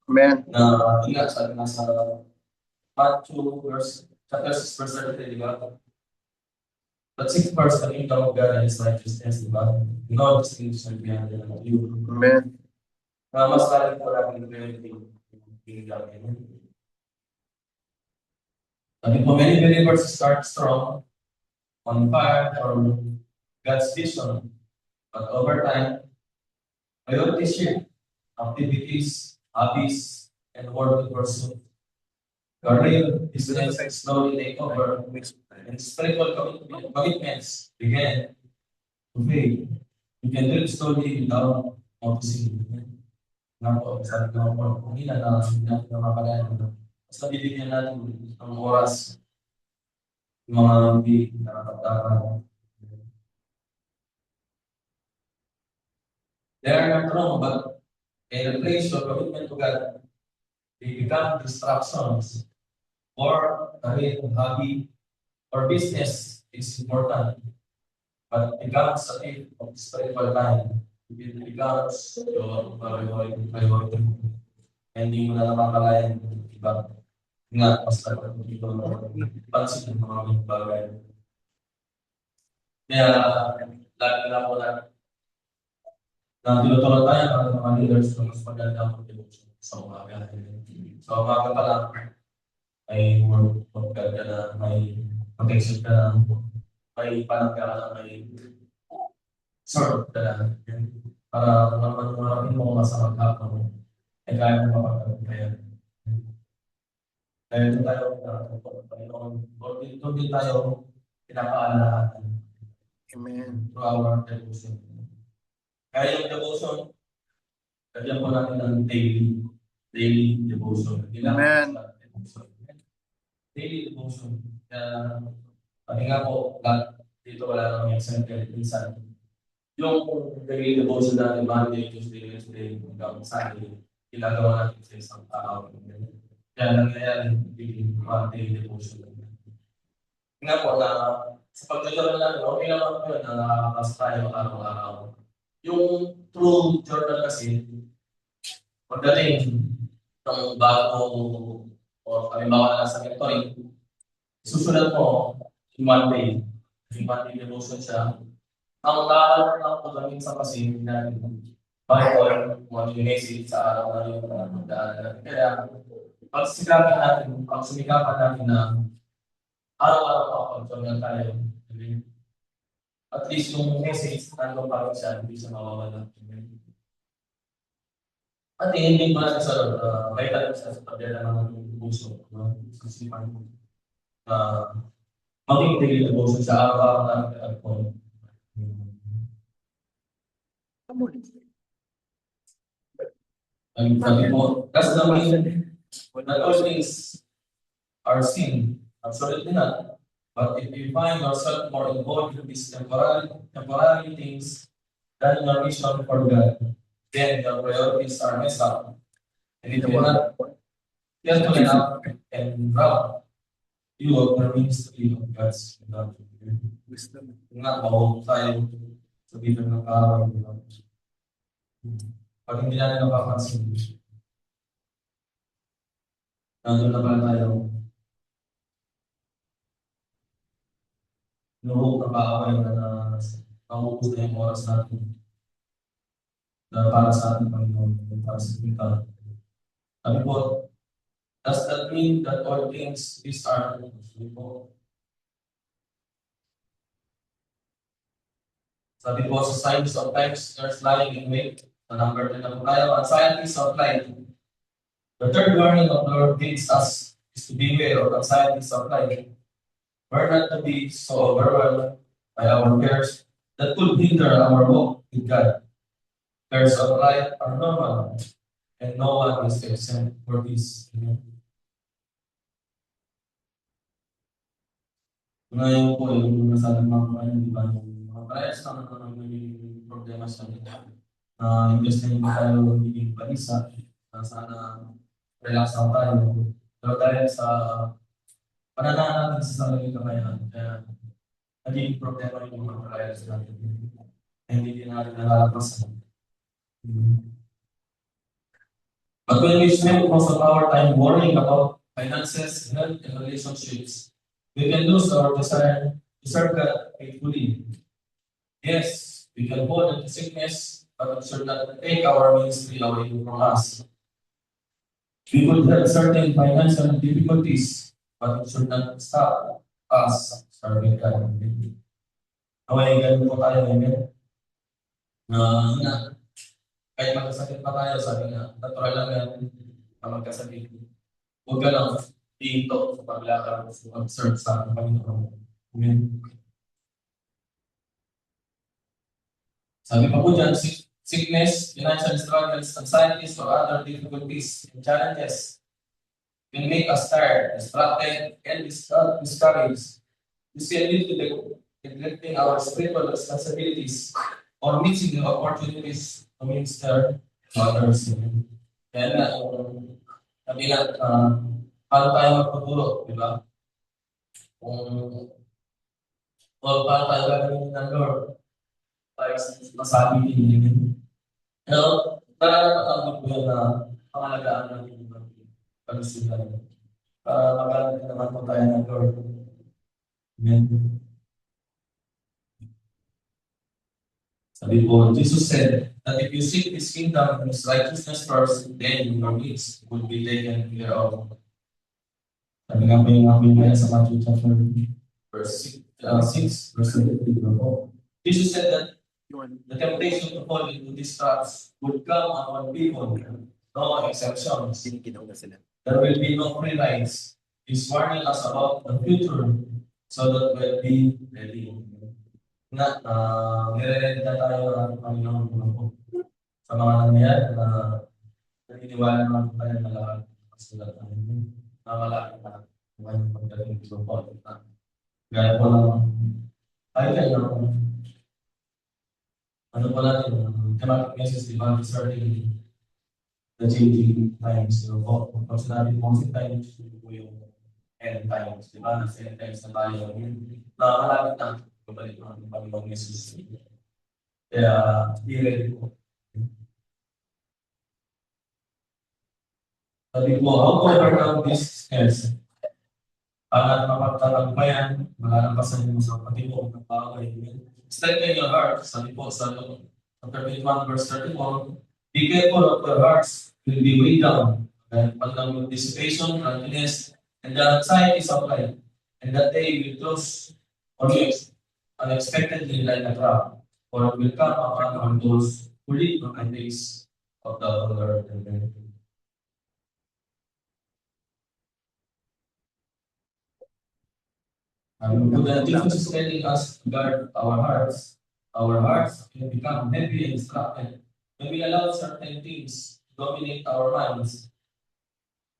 Speaker 3: Amen.
Speaker 2: Na ingat sabi nga sa Matthew chapter 6 verse 33, di ba? But seek first the kingdom of God and His righteousness, di ba? And all these things shall be added unto you.
Speaker 3: Amen.
Speaker 2: Na mas lagi po natin priority yung kingdom. Sabi po, many believers start strong, on fire for God's vision, but over time, priorities shift, activities, hobbies, and worldly pursuit. Career, business slowly take over, and spiritual commitments begin to fade. You can do it slowly without noticing. Nga po, sabi ko po, kanina na hindi natin nakakalayan. Basta bibigyan natin ang oras, yung mga hindi nakakatawa. They are not wrong, but they replace your commitment to God. They become distractions. Or career, hobby, or business is important, but becomes a thief of spiritual life. It becomes your priority. Hindi mo na napapalayan yung iba. Nga, basta dito pansin ng mga bagay. Kaya, lagi na po na tinutulog tayo ng mga leaders ng mas maganda ang devotion sa umaga. Sa umaga pa lang, ay work ka na, may mag-exit ka na, may panang ka na, may serve ka na. Para maraming mo sa maghapon mo, ay kaya mo mapagkakaya. Kaya doon tayo, doon din tayo pinapaalalahan
Speaker 3: Amen.
Speaker 2: through our devotion. Kaya yung devotion, lagyan po natin ng daily devotion.
Speaker 3: Amen.
Speaker 2: Daily devotion. Kaya, pati nga po, dito wala namang example. Minsan, yung daily devotion natin, Monday, Tuesday, Wednesday, hanggang Sunday, ginagawa natin sa isang araw. Kaya nangyayari yung daily devotion. Nga po na sa pagdadala natin, okay naman po yun na nakakakas tayo araw-araw. Yung true journal kasi, pagdating ng bago o halimbawa na sa mentoring, susunod mo yung Monday devotion siya. Ang taal lang po namin sa kasi natin, bakit mo yung message sa araw na yung pagdaan natin. Kaya, pag sumikapan natin na araw-araw pag-journal tayo, at least yung message nandun pa rin siya, hindi siya mawawala. At hindi ba sa may tayo sa pagdala ng puso, sa sipan mo. Maging daily devotion sa araw-araw natin at po. Ang sabi mo, that's the reason not all things are sin. Absolutely not. But if you find yourself more involved in these temporary things than your mission for God, then your priorities are messed up. And if you're not careful enough and proud, you will ministry of God's love. Nga, mahulog tayo sa bilang ng araw. Pag hindi natin napapansin, nandun na pala tayo. Nuhog na kaaway na naubos na yung oras natin na para sa ating Panginoon, para sa kita. Sabi po, does that mean that all things is are sabi po sa signs of times, there's lying in wait. Sa number 10 na po tayo, anxieties of life. The third warning of the Lord gives us is to beware of anxieties of life. We're not to be so overwhelmed by our cares that could hinder our walk with God. Cares of life are normal, and no one is exempt for this. Ngayon po, yung nasabi mga di ba, yung mga prayers na naging problema sa nila. Imbes na hindi tayo magiging balisa, sana relax lang tayo. Pero dahil sa pananahan natin sa sarili kakayahan, kaya naging problema yung mga prayers natin. Hindi din natin nalalapasan. But when we spend most of our time worrying about finances, health, and relationships, we can lose our desire to serve God faithfully. Yes, we can hold into sickness, but it should not take our ministry away from us. We could have certain financial difficulties, but it should not stop us serving God. Away, ganun po tayo ngayon. Kahit magkasakit pa tayo, sabi nga, natural lang yan na magkasakit. Huwag ka lang dito sa paglakad sa mag-serve sa Panginoon. Amen. Sabi pa po dyan, sickness, financial struggles, anxieties, or other difficulties and challenges will make us tired, distracted, and discouraged. This can lead to neglecting our spiritual responsibilities or missing the opportunities to minister to others. Kaya nga, sabi nga, paano tayo magputuro, di ba? Kung paano tayo gagawin ng Lord, tayo masabi din. Pero, nararamdaman ko yun na pangalagaan natin yung pag-isipan. Para magamit naman po tayo ng Lord. Amen. Sabi po, Jesus said that if you seek His kingdom and His righteousness first, then your needs will be taken care of. Sabi nga po yung mga sa Matthew chapter verse 6, verse 23. Jesus said that the temptation to fall into these traps would come upon people, no exceptions. There will be no free rides. He's warning us about the future so that we'll be ready. Na nire-ready na tayo ng Panginoon po sa mga nangyayari na naniniwala naman tayo na lahat ng sulat namin na malaki na ngayon pagdating sa po. Gaya po ng title ng ano po natin, thematic message, di ba? Discerning the changing times. Po, pag sinabi po si times, ito po yung end times. Di ba? Nasa end times na tayo. Nakakalapit na kabalik ng Panginoong Jesus. Kaya, be ready po. Sabi po, how to overcome these scares? Para mapagtatagumpayan, malalampasan mo sa pati mo ng bagay. Strengthen your heart. Sabi po sa chapter 21 verse 31, be careful of your hearts will be weighed down. And pag ng dissipation, drunkenness, and the anxieties of life, and that day will close on you unexpectedly like a trap, for it will come upon those who live on the days of the Lord. Jesus is telling us to guard our hearts. Our hearts can become heavy and distracted when we allow certain things to dominate our minds.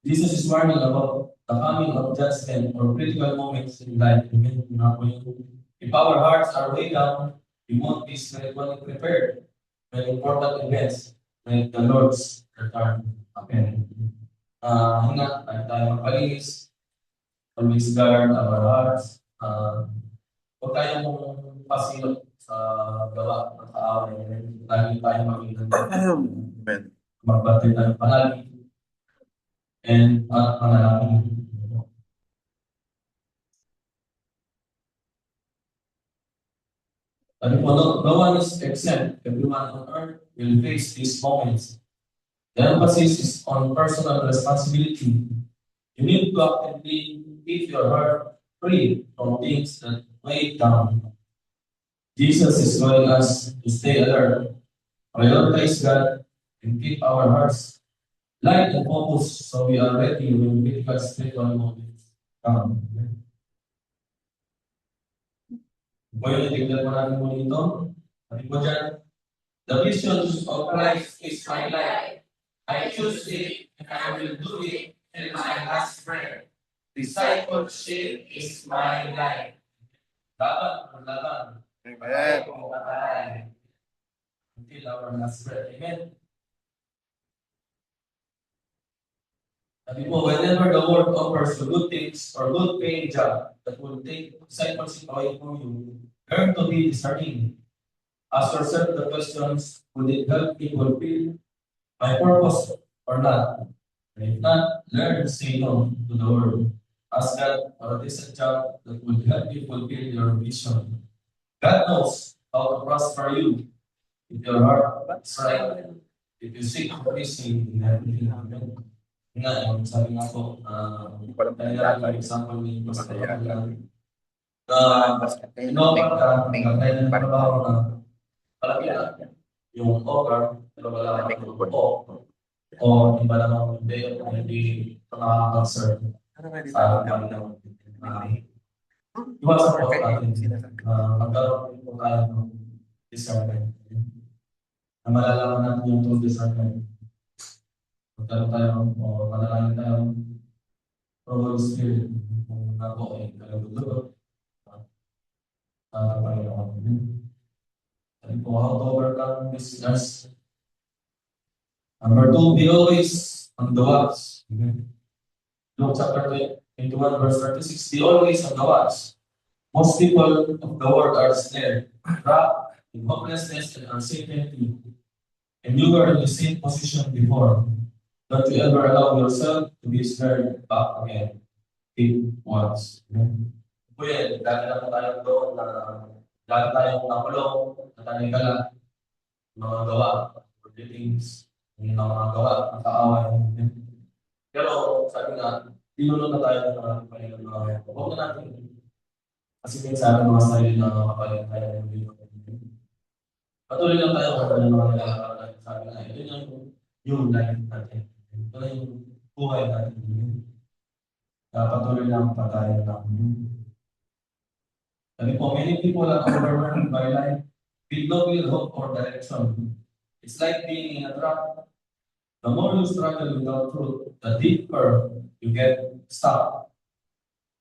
Speaker 2: Jesus is warning about the coming of judgment or critical moments in life. If our hearts are way down, we won't be spiritually prepared when important events like the Lord's return happen. Hina, tayo magpalinis, always guard our hearts. Huwag tayong pasilot sa gawa ng kaaway. Lagi tayo maging magbati tayo palagi. And panalangin. Sabi po, no one is exempt. Everyone on earth will face these moments. The emphasis is on personal responsibility. You need to actively keep your heart free from things that weigh down. Jesus is calling us to stay alert, prioritize God, and keep our hearts light and focused so we are ready when critical spiritual moments come. Kung yung tignan mo natin mo dito, sabi ko dyan, the vision of Christ is my life. I choose it and I will do it till my last breath. Discipleship is my life. Dapat maglaban.
Speaker 3: Amen.
Speaker 2: Until our last breath. Amen. Sabi po, whenever the world offers you good things or good paying job that will take discipleship away from you, learn to be discerning. Ask yourself the questions, would it help me fulfill my purpose or not? And if not, learn to say no to the world. Ask God for a decent job that will help you fulfill your vision. God knows how to prosper you if your heart is right. If you seek pleasing in everything. Amen. Nga, yung sabi nga po, kaya yung example ni Pastor Aguilar, inoffer ka, kaya ng trabaho na palagi na yung offer, pero wala ka ng o iba naman hindi nakaka-concern sa Panginoon. Iwasan po natin, magkaroon po tayo ng discernment. Na malalaman natin yung true discernment. Magkaroon tayo, o manalangin tayo, Holy Spirit, kung ako ay kalagulog, Panginoon. Sabi po, how to overcome this Number two, be always on the watch. Luke chapter 21, verse 36, be always on the watch. Most people of the world are snared, trapped in hopelessness and uncertainty. And you were in the same position before. Don't you ever allow yourself to be snared back again. Keep watch. Kuya, dati na po tayo doon na dati tayong nakulong, natanigala, mga gawa, or things, yung mga gawa, ang kaaway. Pero sabi nga, tinulong na tayo ng mga Panginoon. Huwag na natin. Kasi minsan mga sarili na kapalit tayo ng Panginoon. Patuloy lang tayo kung ano yung mga nilakad natin. Sabi nga, ito yung life natin. Ito na yung buhay natin. Patuloy lang pa tayo ng sabi po, many people are overwhelmed by life with no real hope or direction. It's like being in a trap. The more you struggle without truth, the deeper you get stuck.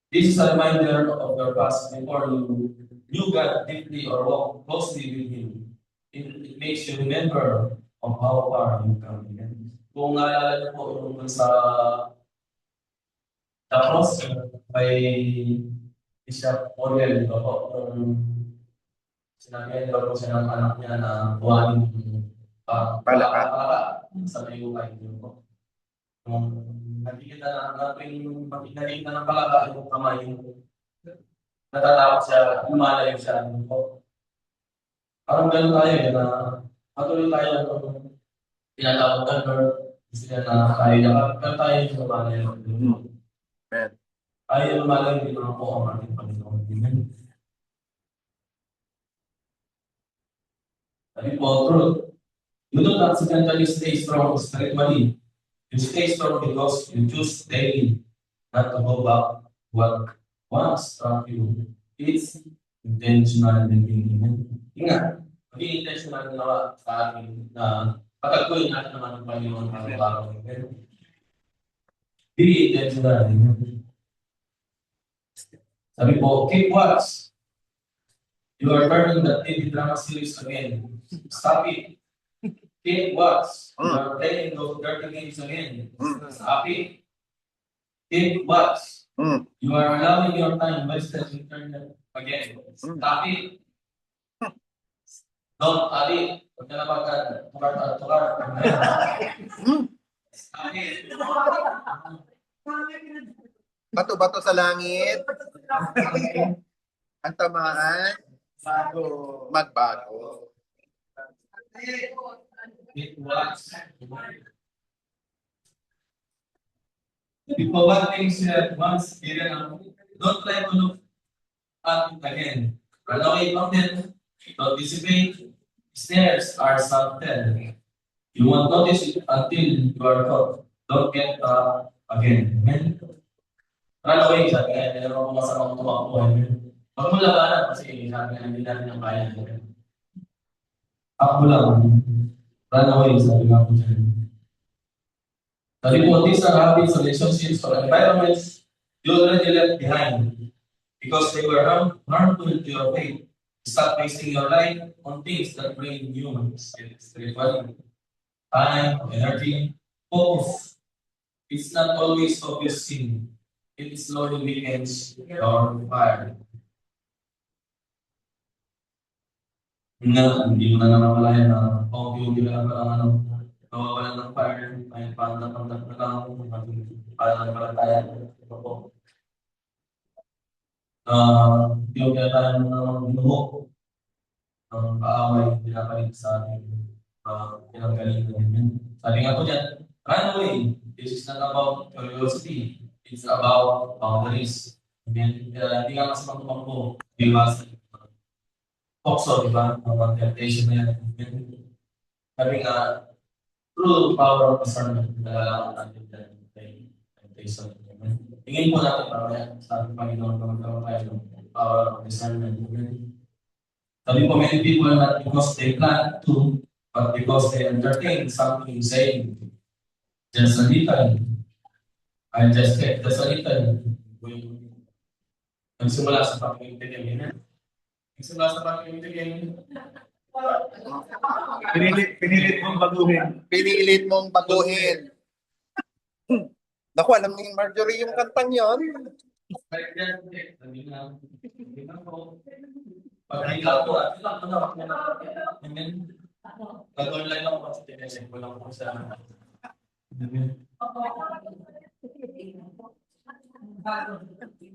Speaker 2: This is a reminder of your past before you knew God deeply or walked closely with Him. It makes you remember of how far you come. Kung naalala niyo po yung sa cross by Bishop Oriel, di ba po? Sinabi niya po siya ng anak niya na buhanin yung palaka sa may ukay. Kung nakikita na nakikita ng palaka yung kamay, natatakot siya, lumalayo siya. Parang gano'n tayo na patuloy tayo kung tinatawag ka or gusto niya na tayo na pero tayo yung lumalayo.
Speaker 3: Amen.
Speaker 2: Tayo yung lumalayo, hindi naman po ang ating Panginoon. Sabi po, truth. You don't accidentally stay strong spiritually. You stay strong because you choose daily not to go back what once struck you. It's intentional living. Ingat, maging intentional na sa atin na pagkakuyin natin naman ng Panginoon araw-araw. Be intentional. Sabi po, keep watch. You are turning the TV drama series again. Stop it. Keep watch. You are playing those dirty games again. Stop it. Keep watch. You are allowing your time wasted in internet again. Stop it. Don't ali. Huwag ka na pagka-tukar. Stop it.
Speaker 3: Bato-bato sa langit. Ang tamaan. Magbago.
Speaker 2: It was. Before one thing said once, don't try to look at it again. Run away from them. Don't dissipate. Snares are subtle. You won't notice it until you are caught. Don't get again. Amen. Run away. Sabi nga, hindi naman masamang tumakbo. Huwag mo labanan kasi sabi nga, hindi natin ang kaya. Ako lang. Run away, sabi nga po dyan. Sabi po, these are habits, relationships, or environments you already left behind because they were harmful to your faith. Stop wasting your life on things that bring you spirituality, time, energy, focus. It's not always obvious sin. It slowly weakens your fire. Hindi mo na namamalayan na hindi ka lang parang nawawalan ng fire, ay pandat-pandat na lang, parang palataya. Hindi mo kaya tayo ng binuho ng kaaway, pinapalit sa ating pinanggalingan. Sabi nga po dyan, run away. This is not about curiosity. It's about boundaries. Hindi nga mas magtumakbo, iwasan. Tukso, di ba? Ang temptation na yan. Sabi nga, through power of discernment, nalalaman natin yan. Temptation. Tingin po natin mamaya sa ating Panginoon na magkaroon tayo ng power of discernment. Sabi po, many people are not because they plan to, but because they entertain something saying, just a little. I just get just a little. Nagsimula sa pagkikinig. Nagsimula sa pagkikinig. Pinilit mong baguhin.
Speaker 3: Pinilit mong baguhin. Naku, alam ni Marjorie yung kantang yon.
Speaker 2: Like that, sabi na po. Pag hila ko, at lang ko na. And then, nag-online ako kasi tinesend ko lang po sa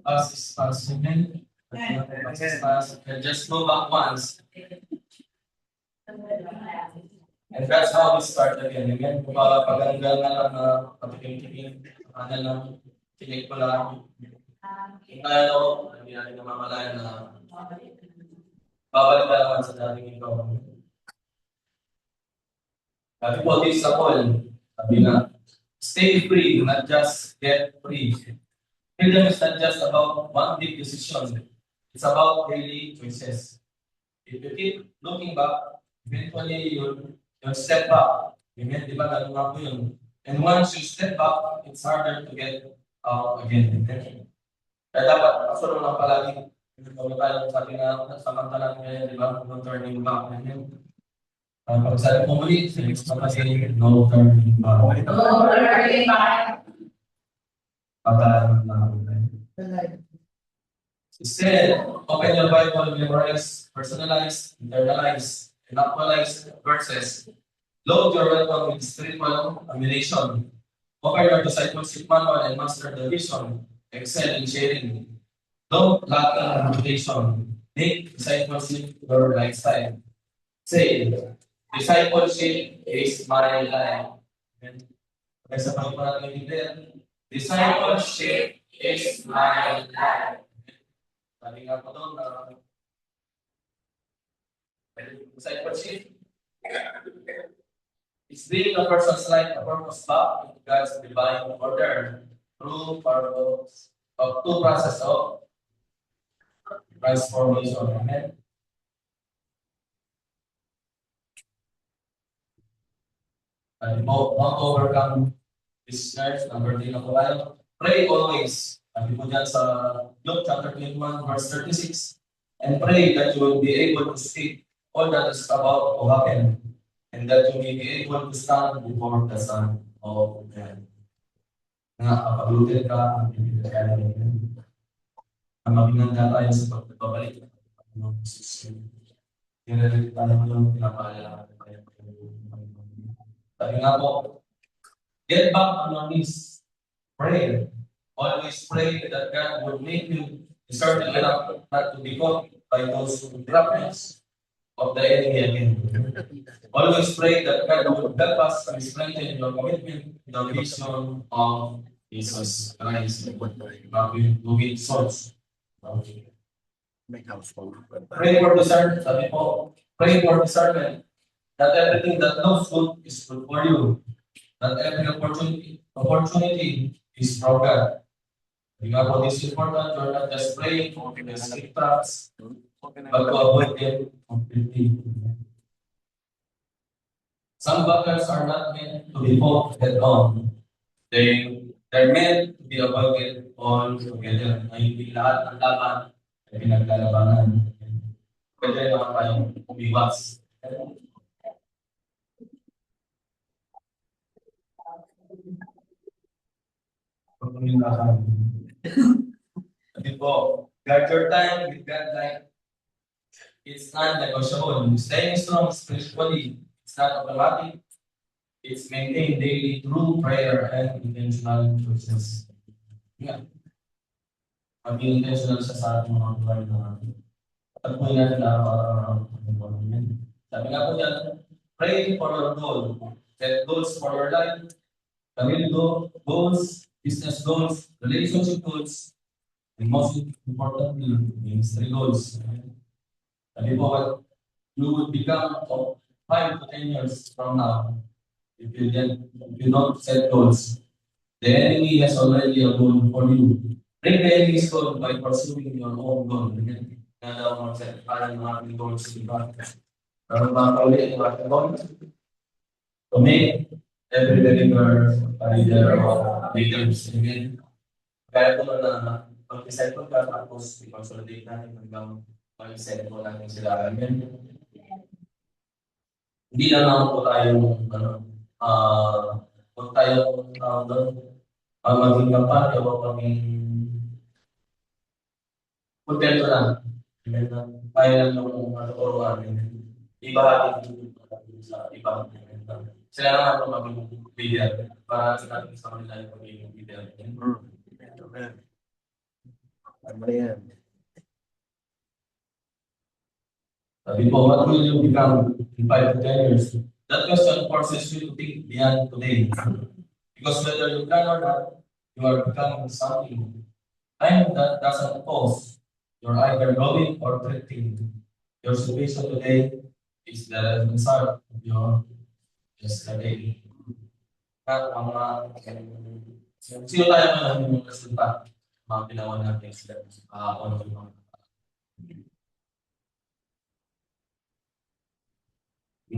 Speaker 2: pass is pass. And then, pass is pass. And just go back once. And that's how we start again. Again, paganggal na lang na patikim-tikim. Ano lang, tinik ko lang. Kaya ako, hindi natin namamalayan na babalik na naman sa dating ikaw. Sabi po, this is a call. Sabi na, stay free, not just get free. Freedom is not just about one big decision. It's about daily choices. If you keep looking back, eventually you'll step back. Amen? Di ba? Ganun nga po yun. And once you step back, it's harder to get out again. Amen? Kaya dapat, kasunod lang palagi. Kung tayo sabi na samantalang ngayon, di ba? No turning back. Amen? Pag sabi ko muli, no turning back. Patalan lang. Instead, open your Bible, memorize, personalize, internalize, and actualize verses. Load your weapon with spiritual ammunition. Offer your discipleship manual and master the vision. Excel in sharing. Don't lack in motivation. Make discipleship your lifestyle. Say, discipleship is my life. Okay, sa pagpapalat ng Biblia, discipleship is my life. Sabi nga po doon na discipleship is being a person's life a purpose back into God's divine order through purpose of two process of transformation. Amen. And want to overcome this snare, number 3 na po tayo. Pray always. Sabi po dyan sa Luke chapter 21, verse 36. And pray that you will be able to speak all that is about to happen, and that you may be able to stand before the Son of God. Nakakapaglutin ka, ang bibigyan ka namin. Ang maginanda tayo sa pagbabalik ng Jesus. Tinalik tayo yung pinapaalala tayo. Sabi nga po, get back on your knees. Pray. Always pray that God will make you certain enough not to be caught by those traps of the enemy again. Always pray that God will help us and strengthen your commitment to the vision of Jesus Christ. To win souls. Pray for discernment. Sabi po, pray for discernment. That everything that looks good is good for you. That every opportunity is from God. Because this is important, you're not just praying for the escape traps, but to avoid them completely. Some battles are not meant to be fought head on. They're meant to be avoided all together. Ay hindi lahat ng laban ay pinaglalabanan. Pwede naman tayong umiwas. Sabi po, guard your time with God like it's non-negotiable. Staying strong spiritually, it's not automatic. It's maintained daily through prayer and intentional choices. Yeah. Maging intentional siya sa ating mga buhay na pagpunin natin na sabi nga po yan, pray for your goal. Set goals for your life. Career goals, business goals, relationship goals, and most importantly, ministry goals. Sabi po, you will become of 5 to 10 years from now if you don't set goals. The enemy has already a goal for you. Break the enemy's goal by pursuing your own goal. Nalaw mo sa parang mga goals diba? Pero mga ulit yung ating goal. To make every believer a leader of leaders. Amen. Kaya po na pag-decide ko ka, tapos i-consolidate natin hanggang mag-set mo natin sila. Amen. Hindi lang naman po tayong, ano, huwag tayong, maging kampanya o maging kontento lang. Amen na. Tayo lang yung matuturuan. Ibahagi sa ibang. Sila naman po maging leader para sa natin sa kanila yung magiging leader.
Speaker 3: Amen. Ano na yan?
Speaker 2: Sabi po, what will you become in 5 to 10 years? That question forces you to think beyond today. Because whether you can or not, you are becoming something. Time that doesn't pause. You're either growing or drifting. Your situation today is the result of your yesterday. At ang mga sino tayo man yung resulta, mga ginawa natin sila on the mga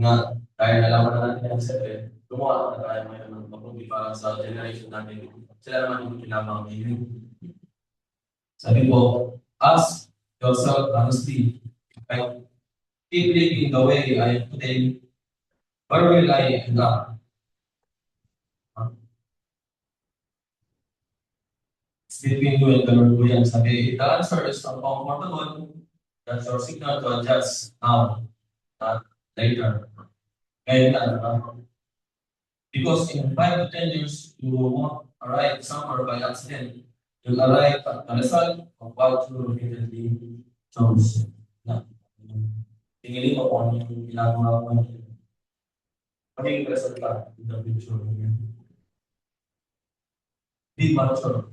Speaker 2: nga, dahil nalaman na natin yung siyempre, gumawa na tayo ngayon ng mabuti para sa generation natin. Sila naman yung kinabang ngayon. Sabi ko, ask yourself honestly, if I keep living the way I am today, where will I end up? It's between you and the Lord po yan. Sabi, the answer is uncomfortable. That's your signal to adjust now, not later. Ngayon na, because in 5 to 10 years, you won't arrive somewhere by accident. You'll arrive at the result of what you repeatedly chose. Na, tingin mo kung ano yung ginagawa mo. Magiging resulta in the future. Be mature.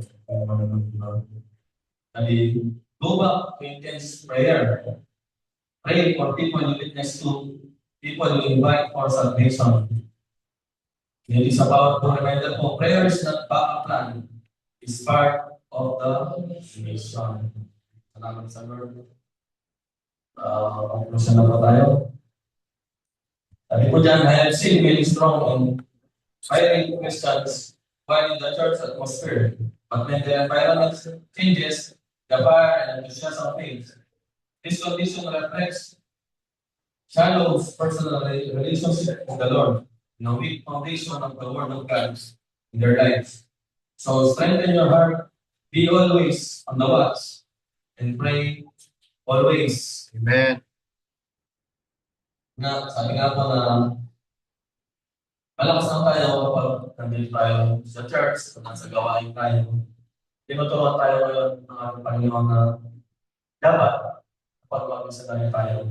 Speaker 2: Go back to intense prayer. Pray for people you witness to, people you invite for salvation. It is about to reminder po, prayer is not backup plan. It's part of the mission. Salamat sa Lord. Conclusion na po tayo. Sabi po dyan, I have seen many strong and fighting Christians while in the church atmosphere. But when the environment changes, the fire and enthusiasm fades. This condition reflects shallow personal relationship with the Lord, the weak foundation of the Word of God in their lives. So strengthen your heart, be always on the watch, and pray always.
Speaker 3: Amen.
Speaker 2: Sabi nga po na malakas lang tayo kapag nandito tayo sa church, kung nasa gawain tayo. Tinuturuan tayo ngayon ng ating Panginoon na dapat kapag mag-isa tayo.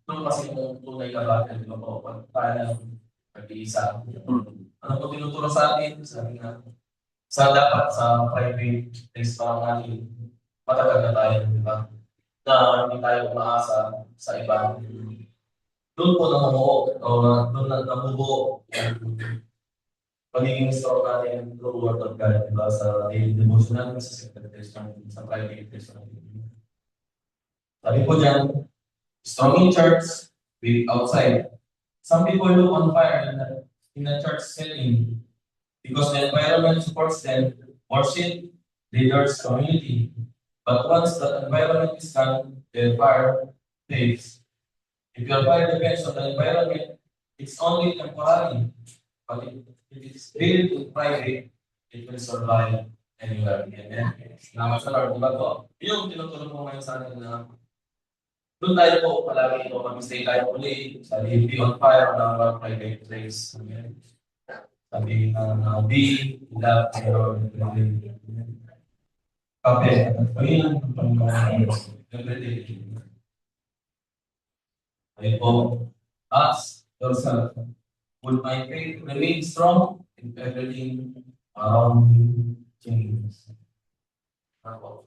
Speaker 2: Doon kasi kung tunay ka bakit, di ba po, pag tayo nag-iisa. Ano po tinuturo sa atin? Sabi nga, dapat sa private place pa natin, matagal na tayo, di ba? Na hindi tayo umaasa sa iba. Doon po namumuo, o doon na namubuo yung pagiging strong natin through Word of God, di ba? Sa daily devotion natin, sa secret place natin, sa private place natin. Sabi po dyan, strong in church, weak outside. Some people look on fire in a church setting because the environment supports them, worship, leaders, community. But once the environment is gone, the fire fades. If your fire depends on the environment, it's only temporary. But if it is built in private, it will survive anywhere. Amen. Salamat sa Lord. Diba po? Yung tinutulong mo ngayon sa atin na doon tayo po palagi ito, mag-stay tayo uli. Sabi, be on fire on our private place. Amen. Sabi na be, love, and Lord. Kape. Ayun ang Panginoon. Everyday. Ayun po. Ask yourself, will my faith remain strong if everything around me changes? Ako.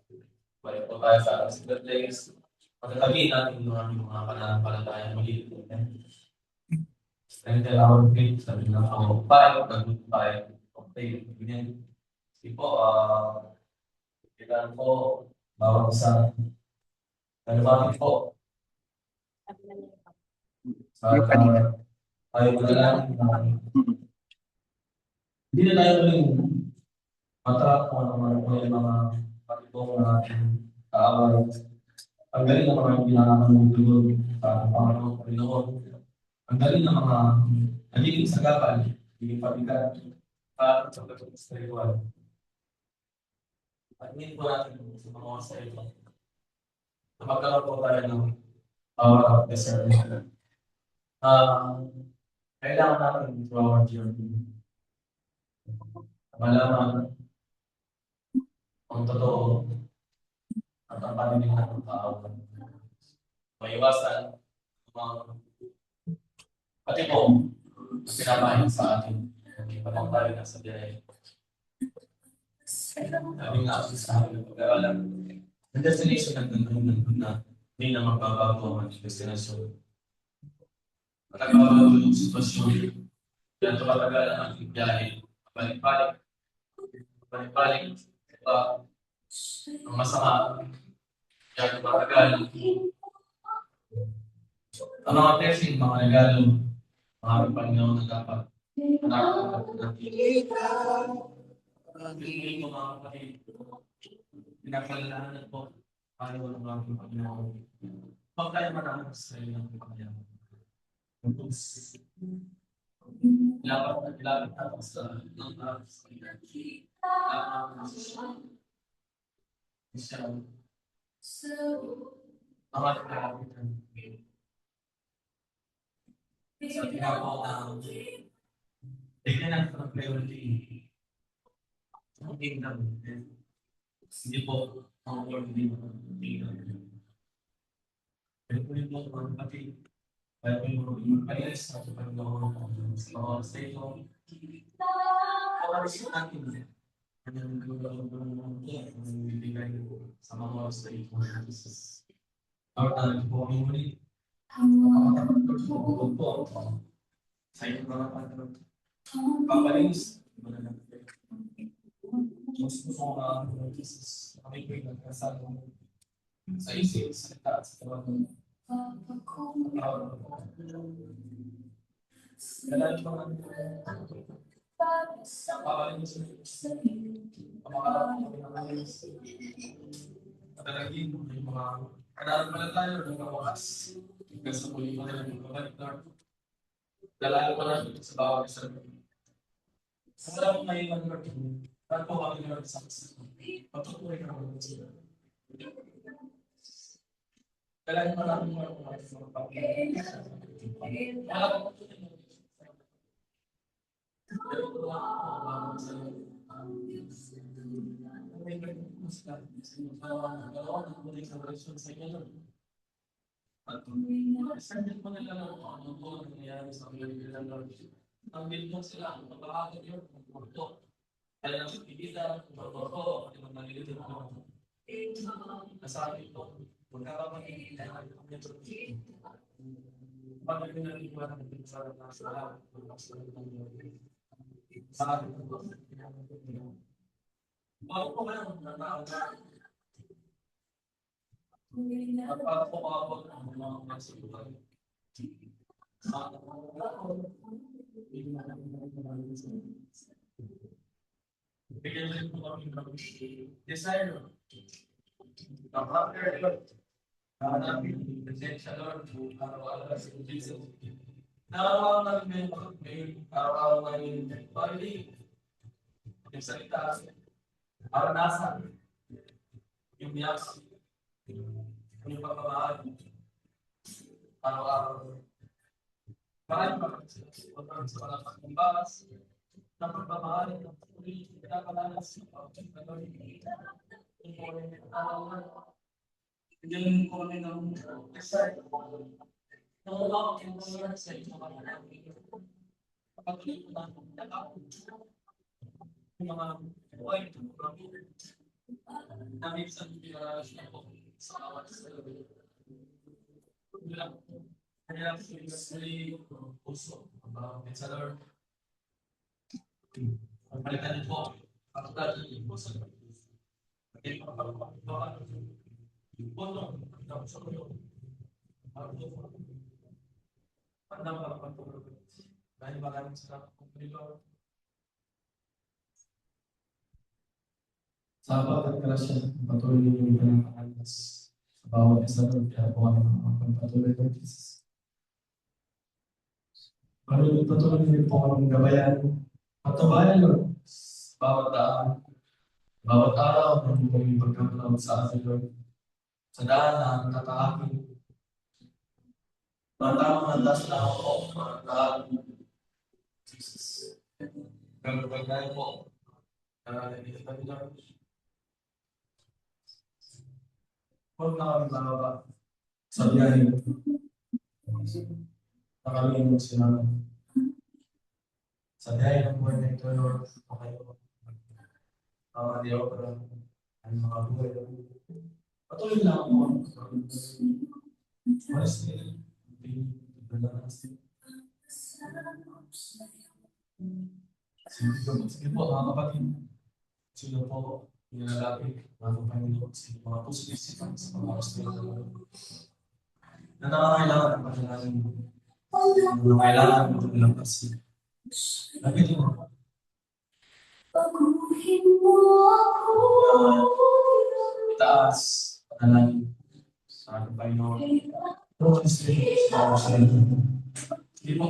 Speaker 2: Balik po tayo sa secret place. Pagkatabihin natin yung aming mga pananampalatayang maliit. Strengthen our faith. Sabi na ako, good fight of faith. Ganyan. Sige po, kailangan po, bawat isa. Kalumapit po.
Speaker 3: Yung kanina.
Speaker 2: Tayo ko na lang. Hindi na tayo muling matrap kung ano po yung mga patitong na kaaway. Ang galing na mga ginagawa ng tulog sa Panginoon. Ang galing ng mga nagiging sagapal, nagiging pabigat, para sa pagkakas spiritual. At hindi po natin sa mga oras na ito, na magkaroon po tayo ng power of discernment. Kailangan natin through our journey. Malaman ang totoo at ang paniniwala ng tao. Maiwasan ang mga pati po pinapahin sa atin. Kapag tayo nasa biyahe. Sabi nga ako sa akin ng pag-aaralan, ang destination nandun na hindi na magbabago ang destinasyon. Nagbabago yung sitwasyon. Kaya ito katagal ang ating biyahe. Balik-balik. Balik-balik. Ang masama. Kaya ito katagal. Ang mga blessing, mga regalo, mga Panginoon na dapat hindi mo mga kapatid, pinapalalahanan po paano ang mga Panginoon. Huwag tayo marami sa iyo ng Panginoon. Dapat natin sa ng aras sa siya ang ating karapitan. Sa tinapos ng tignan natin ang priority. Ang kingdom. Hindi po ang word din ang kingdom. Pero po yung mga kapatid, kaya po yung pag-ilis sa Panginoon sa mga oras na ito. Oras natin ang bibigay sa mga oras na ito. Our time po kami muli. Ang po sa inyong mga pagkakas. Papalinis. Gusto ko mga Jesus. Kami ko yung nagkasal sa isip, sa taas, sa trabaho. Kailangan ko mga papalinis ang mga papalinis. Patalagin yung mga kailangan pala tayo ng mga wakas. Hanggang sa muli pa rin yung babalik na lalalo pa natin sa bawat isa. Sa marami ngayon ang Lord, ba't po kami Lord sa kasi? Patutuloy ka naman sila. Kailangan pa natin mga pagkakas. Wala ko patuloy na. Pero ito lang ako ang sa iyo. May mas ka. Nagkaroon ng muling celebration sa inyo. At isang mo nila lang ano po ang nangyayari sa mga nila Lord. Ang bilbo sila, ang pagkakagod yun, ang pagkakot. Kaya ang pagkikita, ang pagkakot, ang nalilito ng nasabi ko, magkakapagkikita ang pagkakot. Pag pinag-iwan ng pinsara na sa lahat, sa akin po. Bago po kayo nagkakagod. At para po kapag ang mga nasibuhay. Bigyan din po kami ng desire. Ang hunger, Lord. Hanapin ang presensya, Lord. Araw-araw sa Jesus. Araw-araw namin may araw-araw namin pag-ibig. Yung salita. Aranasan. Yung biyak. Yung pagmamahal. Araw-araw. Maraming sa mga pagmamahas. Ng pagmamahal. Ng pagmamahal. Pinapalalas ng pagmamahal. Hindi ko rin ng desire. Nawala ko yung desire sa inyo mga kapag ito na yung mga buhay ng mga namin sa pinaralas na po sa awat sa labi. Kaya sa puso ang sa Lord. Ang palitan niyo po ang tulad ng puso sa Lord. Hindi pa kapag yung puno ang sa Lord. Ang puno ang napapatulog. Dahil maraming sarap kong Lord. Sahabat at karasya, patuloy niyo yung pangalas sa bawat isa Lord. Kaya po kami mga pagpatuloy ng Jesus. Patuloy niyo po kami gabayan. Patubayan Lord. Bawat daan, bawat araw ng mga pagkakataon sa atin Lord. Sa daan na tatahakin. Mga tamang landas na ako po, mga daan. Jesus. Gagawin tayo po. Hindi kami Lord. Huwag na kami bababa sa biyahe. Nakalimutan sila. Sa biyahe ng buhay na ito, Lord, okay po. Hindi ako parang ang mga buhay. Patuloy lang ako. Honestly, sige po, mga kapatid. Sino po, nilalapit, mga Panginoon, sino mga puso-isipan sa mga hospital. Na nakakailangan ng panalangin mo. Kailangan mo ng kasi. Lapitin mo.
Speaker 1: Baguhin mo ako.
Speaker 2: Itaas, panalangin. Sa ating Panginoon. Lord, strength sa mga sarili. Hindi mo.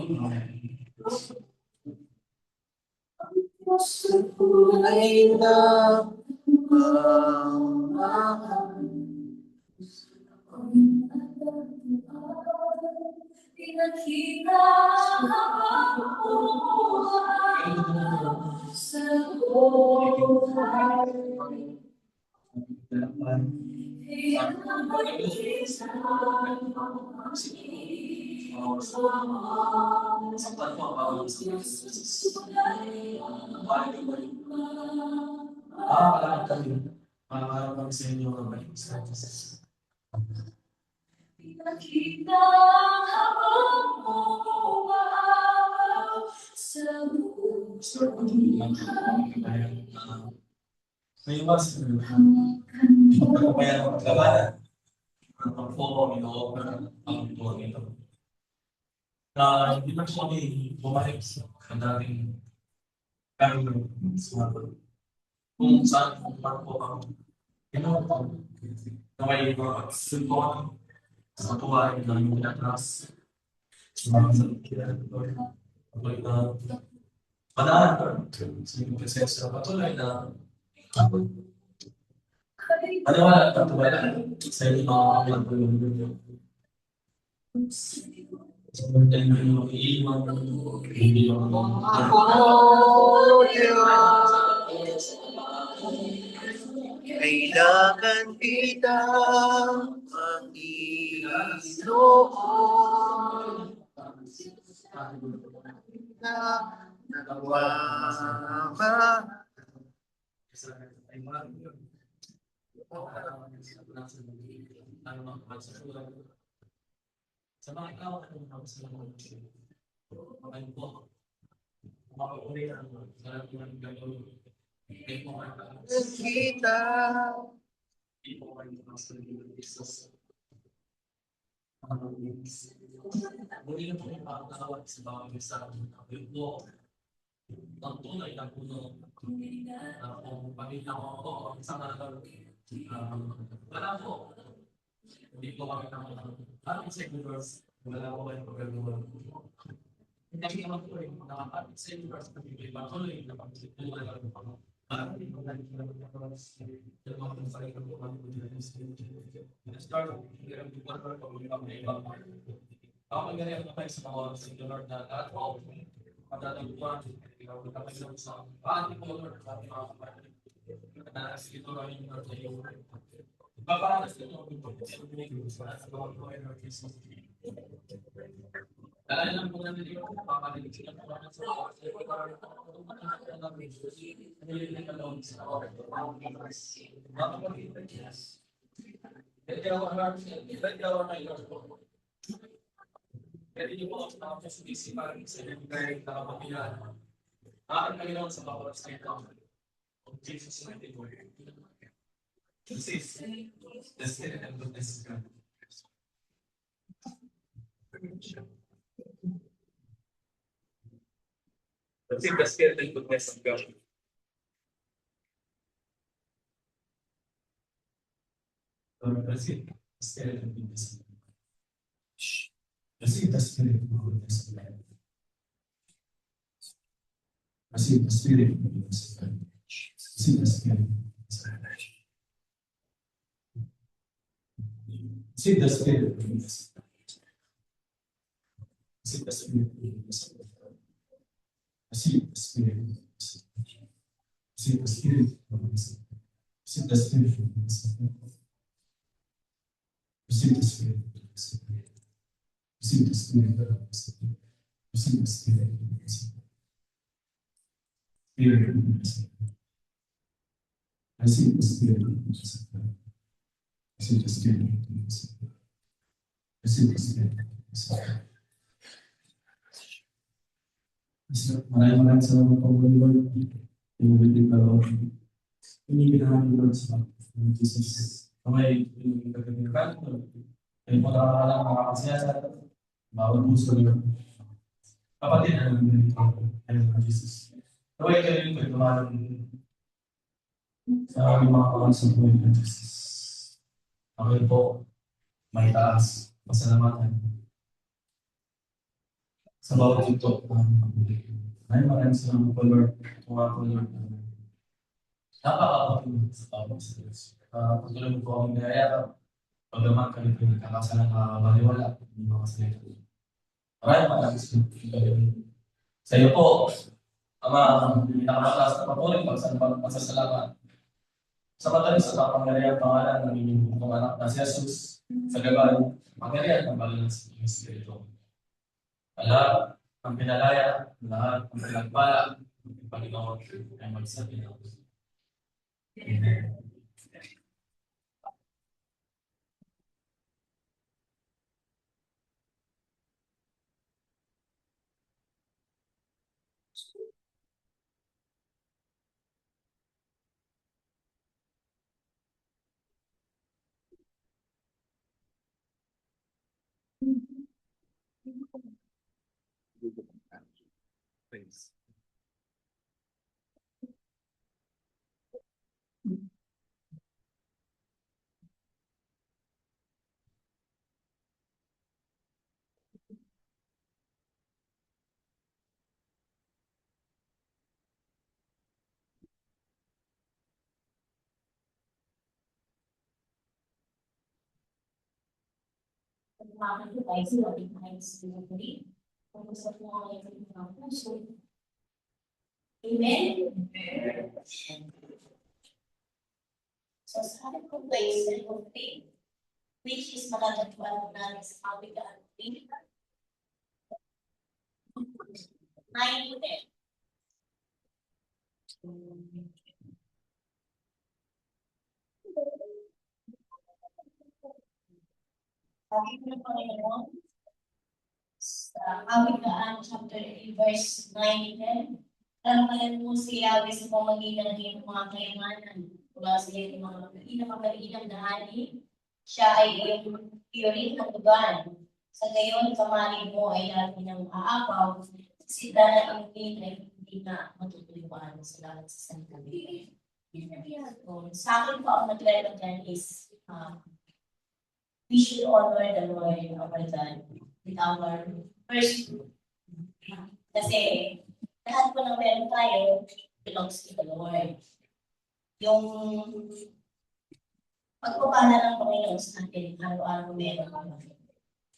Speaker 3: Tunay na
Speaker 1: Pinakita ako sa buhay.
Speaker 2: Palakad kami. Pangarap kami sa inyo ng balik sa Jesus.
Speaker 1: Pinakita habang umaapaw sa
Speaker 2: May iwas pagkabayan ng paglabanan. Ang pagpo, ino, ang ito nito. Na hindi na siya may bumalik sa dating kami sa kung saan man po ang ino, na may mga pagsuntuan sa tuwa na yung pinatras sa mga salukiran patuloy na padaan sa inyong presensya patuloy na paniwala at patuwala sa inyong mga pagpapalong sa mga inyong iiwan hindi yung
Speaker 3: kailangan kita Panginoon na nagwama.
Speaker 2: Sa mga ikaw, ano ang sa mga mga po, mga uli ang sarap ng gano'n. Hindi po kayo
Speaker 3: Kita
Speaker 2: hindi po kayo sa ng Jesus. Muli na po yung pagkakawat sa bawat isa ng po. Ang tunay na puno. Kung pamilya ko ako, ang isang wala po. Hindi po kami naman. Parang sa universe, wala ko kayong pagkagawa. Hindi naman po rin, nakapatid sa universe, pag-ibig patuloy na pag-ibig na parang hindi mo natin na mag-universe. Yung mga kung sarili ko kami start, hindi rin po pag may ibang ako magaling na tayo sa mga oras ng Lord na lahat po, madadaguan, ikaw na tayo sa paano po Lord, sa ating mga kapatid. Na sige ito lang yung Lord na iyo. Ipapalas ito ang pinag-ibig sa mga kapatid ng Jesus. Alam po namin yung papalilig sila ng mga sa oras na ito para hindi ka lang sa oras. Mga kapatid ng Jesus. Pwede ako na ilang po. Pwede niyo po ako nakapasudisipan sa inyong kahit nakapagpilan. Aking Panginoon sa bawat sa ito. Of Jesus' mighty word. This is the spirit and goodness of God. This is the spirit and goodness of God. That's it. The spirit and goodness of God. That's it. The spirit and goodness of God. Receive the Spirit. Receive the Spirit. Receive the Spirit. Receive the Spirit. Receive the Spirit. Receive the Spirit. Receive the Spirit. Receive the Spirit. Receive the Spirit. Receive the Spirit. Spirit. Receive the Spirit. Receive the Spirit. Receive the Spirit. Maraming salamat po, Lord. Inulitin ka, Lord. Pinipinahan ko, Lord, sa Jesus. Kamay, pinipinahan ka, Lord. Ay po nakakalang makakasaya sa atin. Bawal puso, Lord. Kapatid na namin dito. Ay po, Jesus. Kaway kayo yung pagdumalang sa aming mga pangalasan po, Lord Jesus. Ako po, may taas, pasalamatan. Sa bawat ito, maraming salamat po, Lord. Tuwa po, Lord. Napakapagod sa bawat sa Diyos. Patuloy po akong nayayakap. Pagdaman kami po nagkakasalang nakakabaliwala. Hindi mga salita. Maraming salamat. Sa iyo po, Ama, nakamataas na papuri, pagsasalamat. Sa matalis sa kapangyarihan pangalan ng inyong bukong anak na si Jesus, sa gabay, pangyarihan ng balang sa inyong Espiritu. Lahat ang pinalaya, lahat ang pinagpala, ng Panginoon ay magsabi na. Amen. Please.
Speaker 4: Amen. So sa ating place of faith, which is matatagpuan natin sa kabigaan ng faith, 9 to 10. Sabi ko ng Panginoon, sa kabigaan chapter 8, verse 9 and 10, alam mo si Yahweh sa pamagitan ng mga kayamanan mula sa iyong mga pinakamainam na ani. Siya ay iyong piyurin ng lugar. Sa gayon, kamali mo ay lagi ng aapaw. Sila na ingin ay hindi na matutulungan sa lahat sa sanitabi. Sa akin po ang nag-level dyan is we should honor the Lord our God with our first fruit. Kasi lahat po ng meron tayo belongs to the Lord. Yung pagpapala ng Panginoon sa atin, araw-araw meron.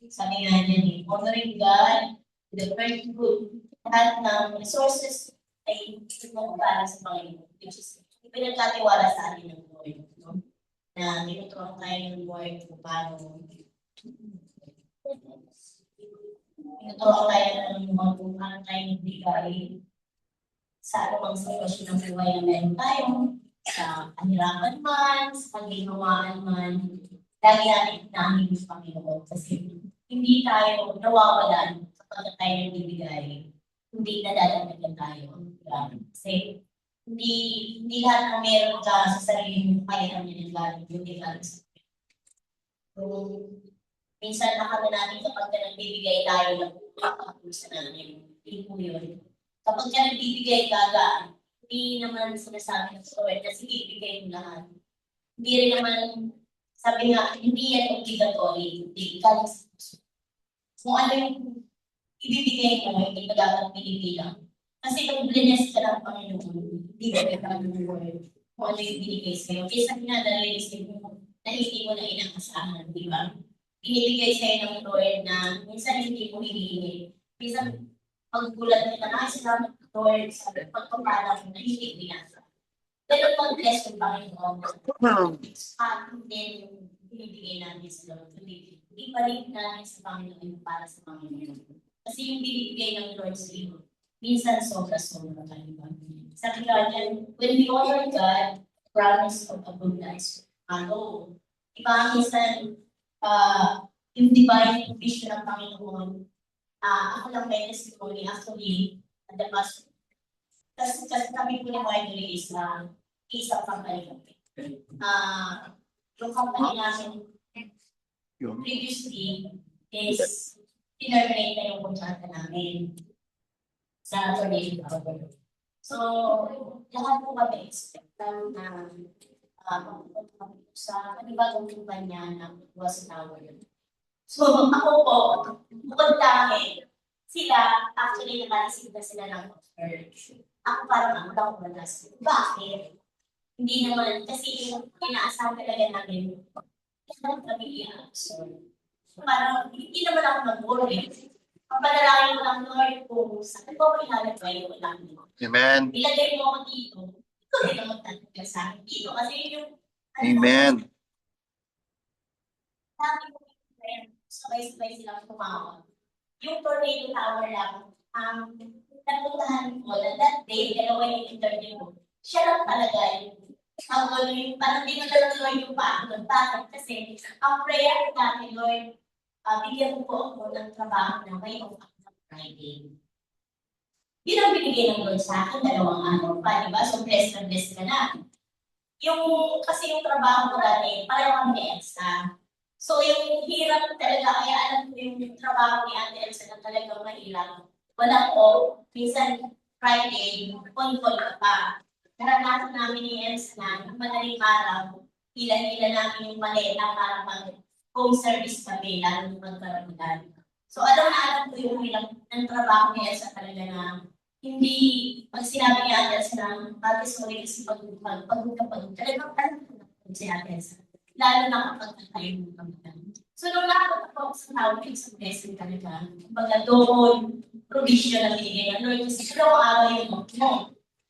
Speaker 4: Sabi nga niya, honoring God with the first fruit. Lahat ng resources ay pagpapala sa Panginoon, which is pinagkatiwala sa atin ng Lord. No? Na tinuturuan tayo ng Lord kung paano tinuturuan tayo ng mga kung paano tayo nagbigay sa anumang sitwasyon ng buhay na meron tayo, sa kahirapan man, sa paglinawaan man, lagi natin inaamig yung Panginoon kasi hindi tayo nawawalan kapag tayo nagbibigay, hindi nadadagdagan tayo. Kasi hindi lahat ng meron ka sa sarili mo, kaya kami ng galing, hindi galing sa kung minsan nakala natin kapag nagbibigay tayo ng sa namin, hindi po yun. Kapag ka nagbibigay ka, hindi naman sinasabi ng Lord na sige, ibigay mo lahat. Hindi rin naman, sabi nga, hindi yan obligatory. Hindi ka lang sa puso. Kung ano yung ibibigay mo, hindi ka dapat pinipilang. Kasi pag bless ka ng Panginoon, hindi ka nagkakaroon kung ano yung binigay sa'yo. Kaysa nga dahil mo na hindi mo na inakasahan, di ba? Binibigay sa'yo ng Lord na minsan hindi mo hinihingi. Minsan paggulat kita na, salamat Lord sa pagpapala mo na hindi binasa. Pero pag-bless ng Panginoon, hindi binibigay natin sa Lord. Hindi balik natin sa Panginoon yung para sa Panginoon. Kasi yung binibigay ng Lord sa iyo, minsan sobra-sobra ka, di ba? Sabi ka dyan, when we honor God, promise of abundance. Ano? Diba, minsan, yung divine vision ng Panginoon, ako lang may testimony, actually, at the past, kasi kami po ni Marjorie is isang company kami. Yung company namin previously is tinarminate na yung kontrata namin sa tornado power. So, lahat po kami expect na sa panibagong kumpanya na was tower. So, ako po, bukod dami, sila, actually, nakareceive na sila ng offer. Ako parang ang daw wala sila. Bakit? Hindi naman, kasi yung inaasahan talaga namin, kami i-absorb. Parang, hindi naman ako mag-worry. Papadalangin mo lang, Lord, kung saan ko ilalagay yung ulang mo.
Speaker 3: Amen.
Speaker 4: Ilagay mo ako dito. Ito din ang magtatagay sa akin dito. Kasi yung...
Speaker 3: Amen.
Speaker 4: Sabi ko, sabay-sabay silang tumawag. Yung tornado tower lang, napuntahan ko na that day, dalawa yung interview ko. Siya lang talaga yung parang dinadala Lord yung paano. Bakit? Kasi ang prayer natin, Lord, bigyan mo po ako ng trabaho na may off ng Friday. Yun ang binigay ng Lord sa akin, 2 araw pa, di ba? So, blessed na blessed ka na. Kasi yung trabaho ko dati, pareho kami ni Elsa. So, yung hirap talaga, kaya alam ko yung trabaho ni Ate Elsa na talagang mahirap. Wala ko, minsan Friday, on-call ka pa. Karanasan namin ni Elsa na, madaling araw, hila-hila namin yung maleta para mag-home service kami, lalo yung magkaroon. So, alam ko yung hirap ng trabaho ni Elsa talaga na hindi, pag sinabi ni Ate Elsa na, Ate, sorry kasi pagod talagang alam ko na si Ate Elsa. Lalo na kapag tayo mo kami. So, nung nakapag ako sa tawag, sa blessing talaga, kumbaga doon, provision na binigay ng Lord, kasi araw yung mo.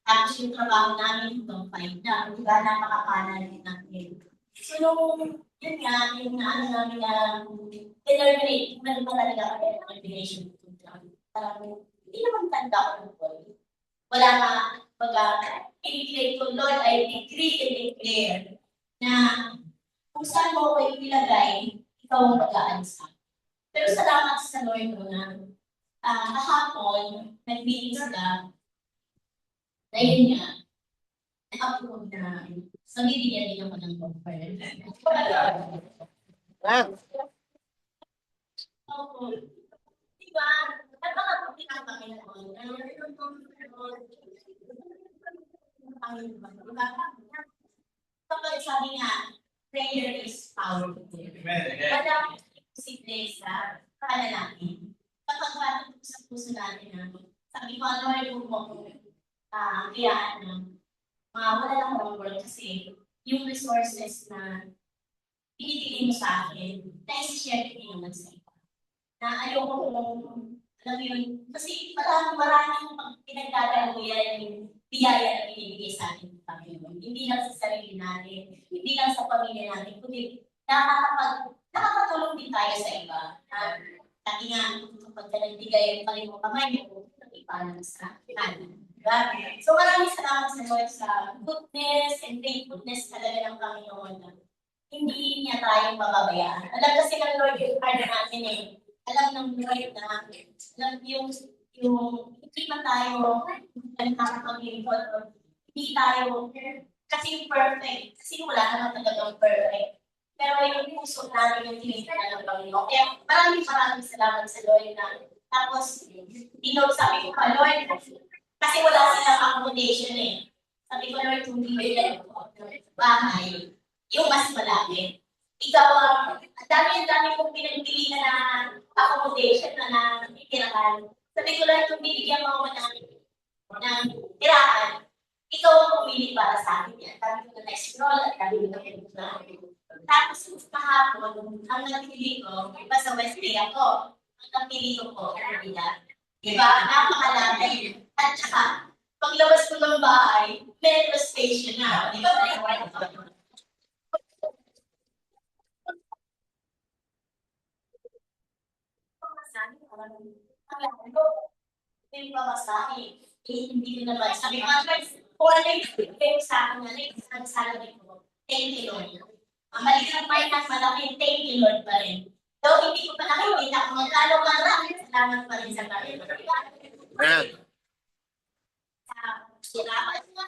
Speaker 4: Tapos yung trabaho namin, hanggang 5 na, diba, napakakanan natin. So, nung, yun nga, yung namin na, terminate, meron pa talaga kami ng termination contract. Parang, hindi naman tanda ko po. Wala nga, i-declare ko, Lord, I decree and declare na kung saan mo ko ilagay, ikaw ang mag-aalis ka. Pero salamat sa Lord ko na kahapon, nag-meeting sila, na yun nga, na-approve na mabibigyan din ako ng offer. Oo. Diba? At makaputi ang Panginoon. Kapag sabi nga, prayer is powerful. Wala si Teresa, kala natin. Kapag hatong sa puso natin na, sabi ko, Lord, kung mo kayaan na wala lang akong word kasi yung resources na pinipili mo sa akin, na-share ko naman sa iba. Na ayoko kung, alam mo yun, kasi maraming pinagdadaluyan yung biyaya na binibigay sa atin ng Panginoon. Hindi lang sa sarili natin, hindi lang sa pamilya natin, kundi nakakatulong din tayo sa iba. Kasi nga, kapag ka nagbigay ang Panginoon kamay mo, ipalang sa kanan. Diba? So maraming salamat sa Lord sa goodness and faithfulness talaga ng Panginoon na hindi niya tayo mababayaan. Alam kasi ng Lord yung heart natin eh. Alam ng Lord na alam yung hindi man tayo nakakapag-lingkod o hindi tayo kasi perfect. Kasi wala naman talagang perfect. Pero yung puso natin yung tinitignan ng Panginoon. Kaya maraming salamat sa Lord na tapos, sabi ko pa, Lord, kasi wala silang accommodation eh. Sabi ko, Lord, kung hindi lang ako bahay, yung mas malaki. Ikaw, ang dami kong pinagpili na accommodation na nakikirahan. Sabi ko, Lord, kung bibigyan mo ako ng ikaw ang pumili para sa akin yan. Sabi ko na-scroll at sabi ko na. Tapos kahapon, ang napili ko, iba sa West Bay ako. Ang napili ko po, Manila. Diba? Napakalaki. At saka, paglabas ko ng bahay, metro station na. Di ba? Yung pamasahe, hindi ko naman. Sabi ko, kung ano yung sa akin na ang salary ko, thank you Lord. Ang maliit pa rin at malaki, thank you Lord pa rin. Though hindi ko pa nakikita kung magkano maraming salamat pa rin sa parin.
Speaker 3: Ayan.
Speaker 4: Sirapan mo.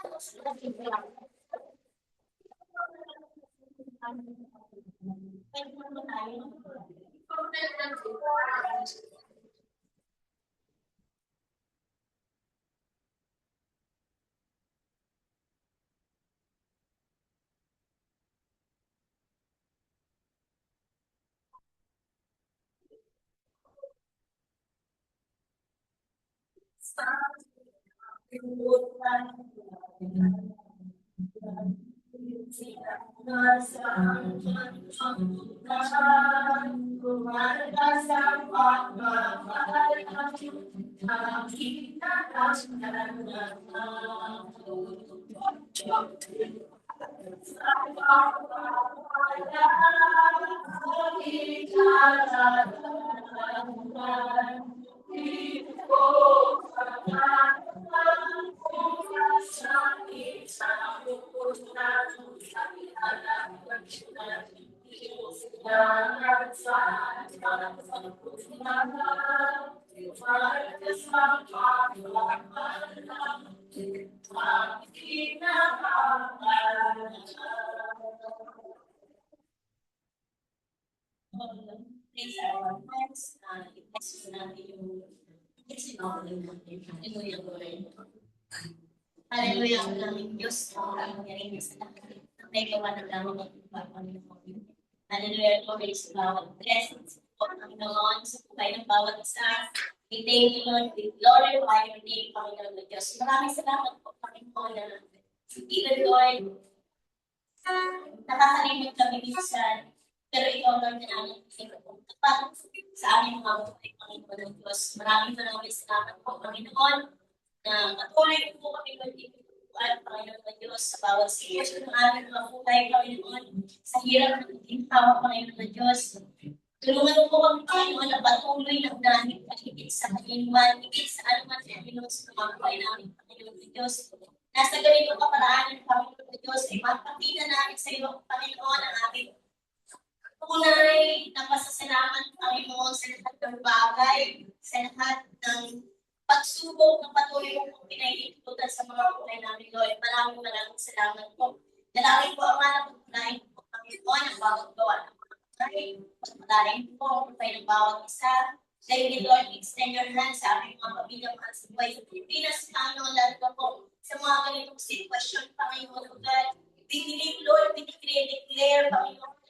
Speaker 4: Pwede mo tayo. Please, our friends, i-text natin yung Hallelujah, Lord. Hallelujah, ang daming Diyos, ang nangyari sa lahat. Ang may gawa ng daming Panginoon. Hallelujah, Lord, sa bawat blessings po, Panginoon, sa buhay ng bawat isa. We thank you, Lord, we glorify your name, Panginoon ng Diyos. Maraming salamat po, Panginoon, na even, Lord, nakakalimot kami minsan, pero ikaw, Lord, na namin tapat sa aming mga buhay, Panginoon ng Diyos. Maraming salamat po, Panginoon, na patuloy po kami magtitipuan, Panginoon ng Diyos, sa bawat sitwasyon ng aming mga buhay, Panginoon, sa hirap ng ginhawa, Panginoon ng Diyos. Tulungan mo po kami, Panginoon, na patuloy ng dahil higit sa kalimutan, higit sa anuman, Panginoon, sa mga buhay namin, Panginoon ng Diyos. Nasa ganito kaparaan ng Panginoon ng Diyos, ay mapakita namin sa iyo, Panginoon, ang aming tunay na pasasalamat, Panginoon, sa lahat ng bagay, sa lahat ng pagsubok na patuloy mo kong pinahihitutan sa mga kulay namin, Lord. Maraming salamat po. Dalangin po ang mga pagpulain po, Panginoon, ang bawat gawa ng mga kulay. Pagpulain po ang kulay ng bawat isa. Dahil, Lord, extend your hand sa aming mga pamilya mga sa buhay sa Pilipinas, Panginoon, lalo na po sa mga ganitong sitwasyon, Panginoon, God. Binilig, Lord, declare, Panginoon,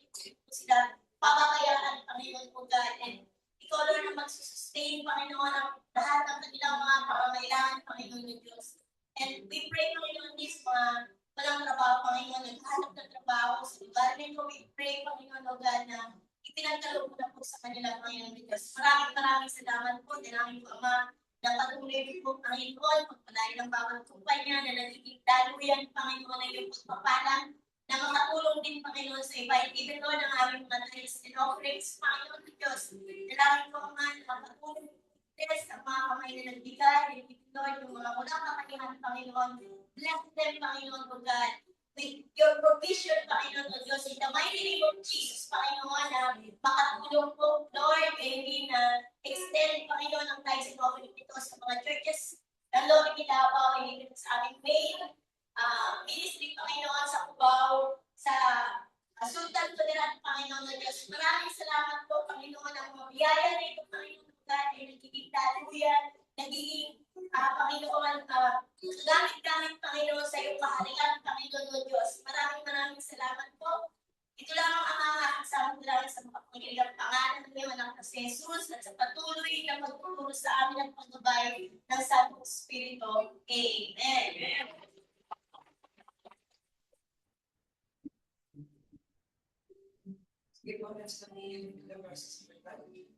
Speaker 4: sila papakayaan, Panginoon po God. And ikaw, Lord, na magsusustain, Panginoon, ang lahat ng kanilang mga pangangailangan, Panginoon ng Diyos. And we pray, Panginoon, this mga walang trabaho, Panginoon, naghanap ng trabaho sa lugar nito. We pray, Panginoon, O God, na ipinagkaloob mo na po sa kanila, Panginoon ng Diyos. Maraming salamat po. Dinamit po, Ama, na patuloy po, Panginoon, pagpalain ng bawat kumpanya na nagiging daluyan, Panginoon, na iyong pagpapalang na makatulong din, Panginoon, sa iba. Even Lord, ang aming mga tithes and offerings, Panginoon ng Diyos. Dalangin ko, Ama, na makatulong sa mga kamay na nagbigay. Even Lord, yung mga walang kakayahan, Panginoon. Bless them, Panginoon, O God. With your provision, Panginoon, O Diyos. In the mighty name of Jesus, Panginoon, na makatulong po, Lord, kayo na extend, Panginoon, ang tithes and offerings ito sa mga churches. Ang Lord, Kitabaw, and sa aming main ministry, Panginoon, sa Cubao, sa Sultan Kudirat, Panginoon ng Diyos. Maraming salamat po, Panginoon, ang mga biyaya na ito, Panginoon, ay nagiging taluyan, nagiging, Panginoon, gamit-gamit, Panginoon, sa iyong kaharian, Panginoon ng Diyos. Maraming salamat po. Ito lang ang aking salamat sa mga pangiligang pangalan ng anak na si Jesus at sa patuloy na pagtuturo sa amin ang pagbabay ng Santong Espiritu. Amen.
Speaker 1: importance to me in the process.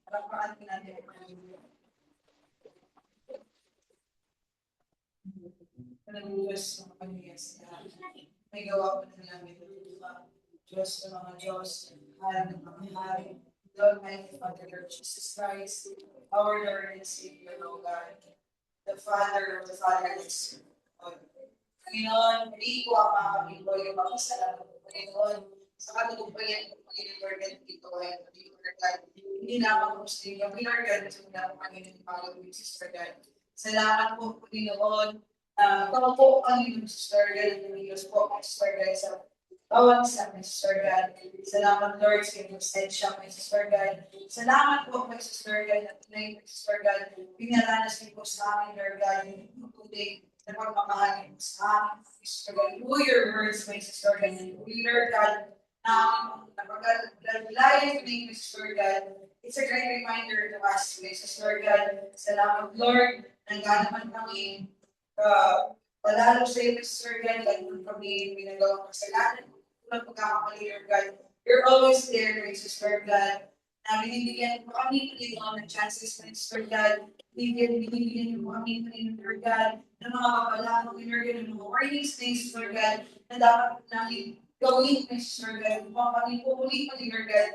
Speaker 1: Palakpakan ko natin. Diyos ng pamilya sila. May gawa pa na namin. Diyos ng mga Diyos, Hari ng mga Hari, Lord, my Father, Lord Jesus Christ, our Lord and Savior, O God, the Father of the Fatherless. Panginoon, hindi ko ang mga kapito yung mga salamat ng Panginoon sa katutupayan ng Panginoon, Lord, at dito ay Lord, hindi na ako gusto yung Lord, at ito na ang Panginoon, Panginoon, Sister God. Salamat po, Panginoon. Kamo po ang inyong Sister God, at Diyos po ang Sister God sa bawat isa, my Sister God. Salamat, Lord, sa inyong extension, my Sister God. Salamat po, my Sister God, at my Sister God. Pinaranas niyo po sa amin, Lord God, yung tutuloy na pagmamahal niyo po sa amin, my Sister God. Who your words, my Sister God, and who Lord God, napaglayan ko my Sister God. It's a great reminder to us, my Sister God. Salamat, Lord, nangga naman kami, palalo sa iyo, Sister God, kung kami pinagawang kasalanan, kung pagkakamali, Lord God, you're always there, my Sister God. Na binibigyan mo kami ng chances, my Sister God. Binibigyan mo kami, Lord God, ng mga kapalaan, Lord God, ng mga warnings, my Sister God, na dapat namin gawin, my Sister God. Kung kami pupuli pa, Lord God,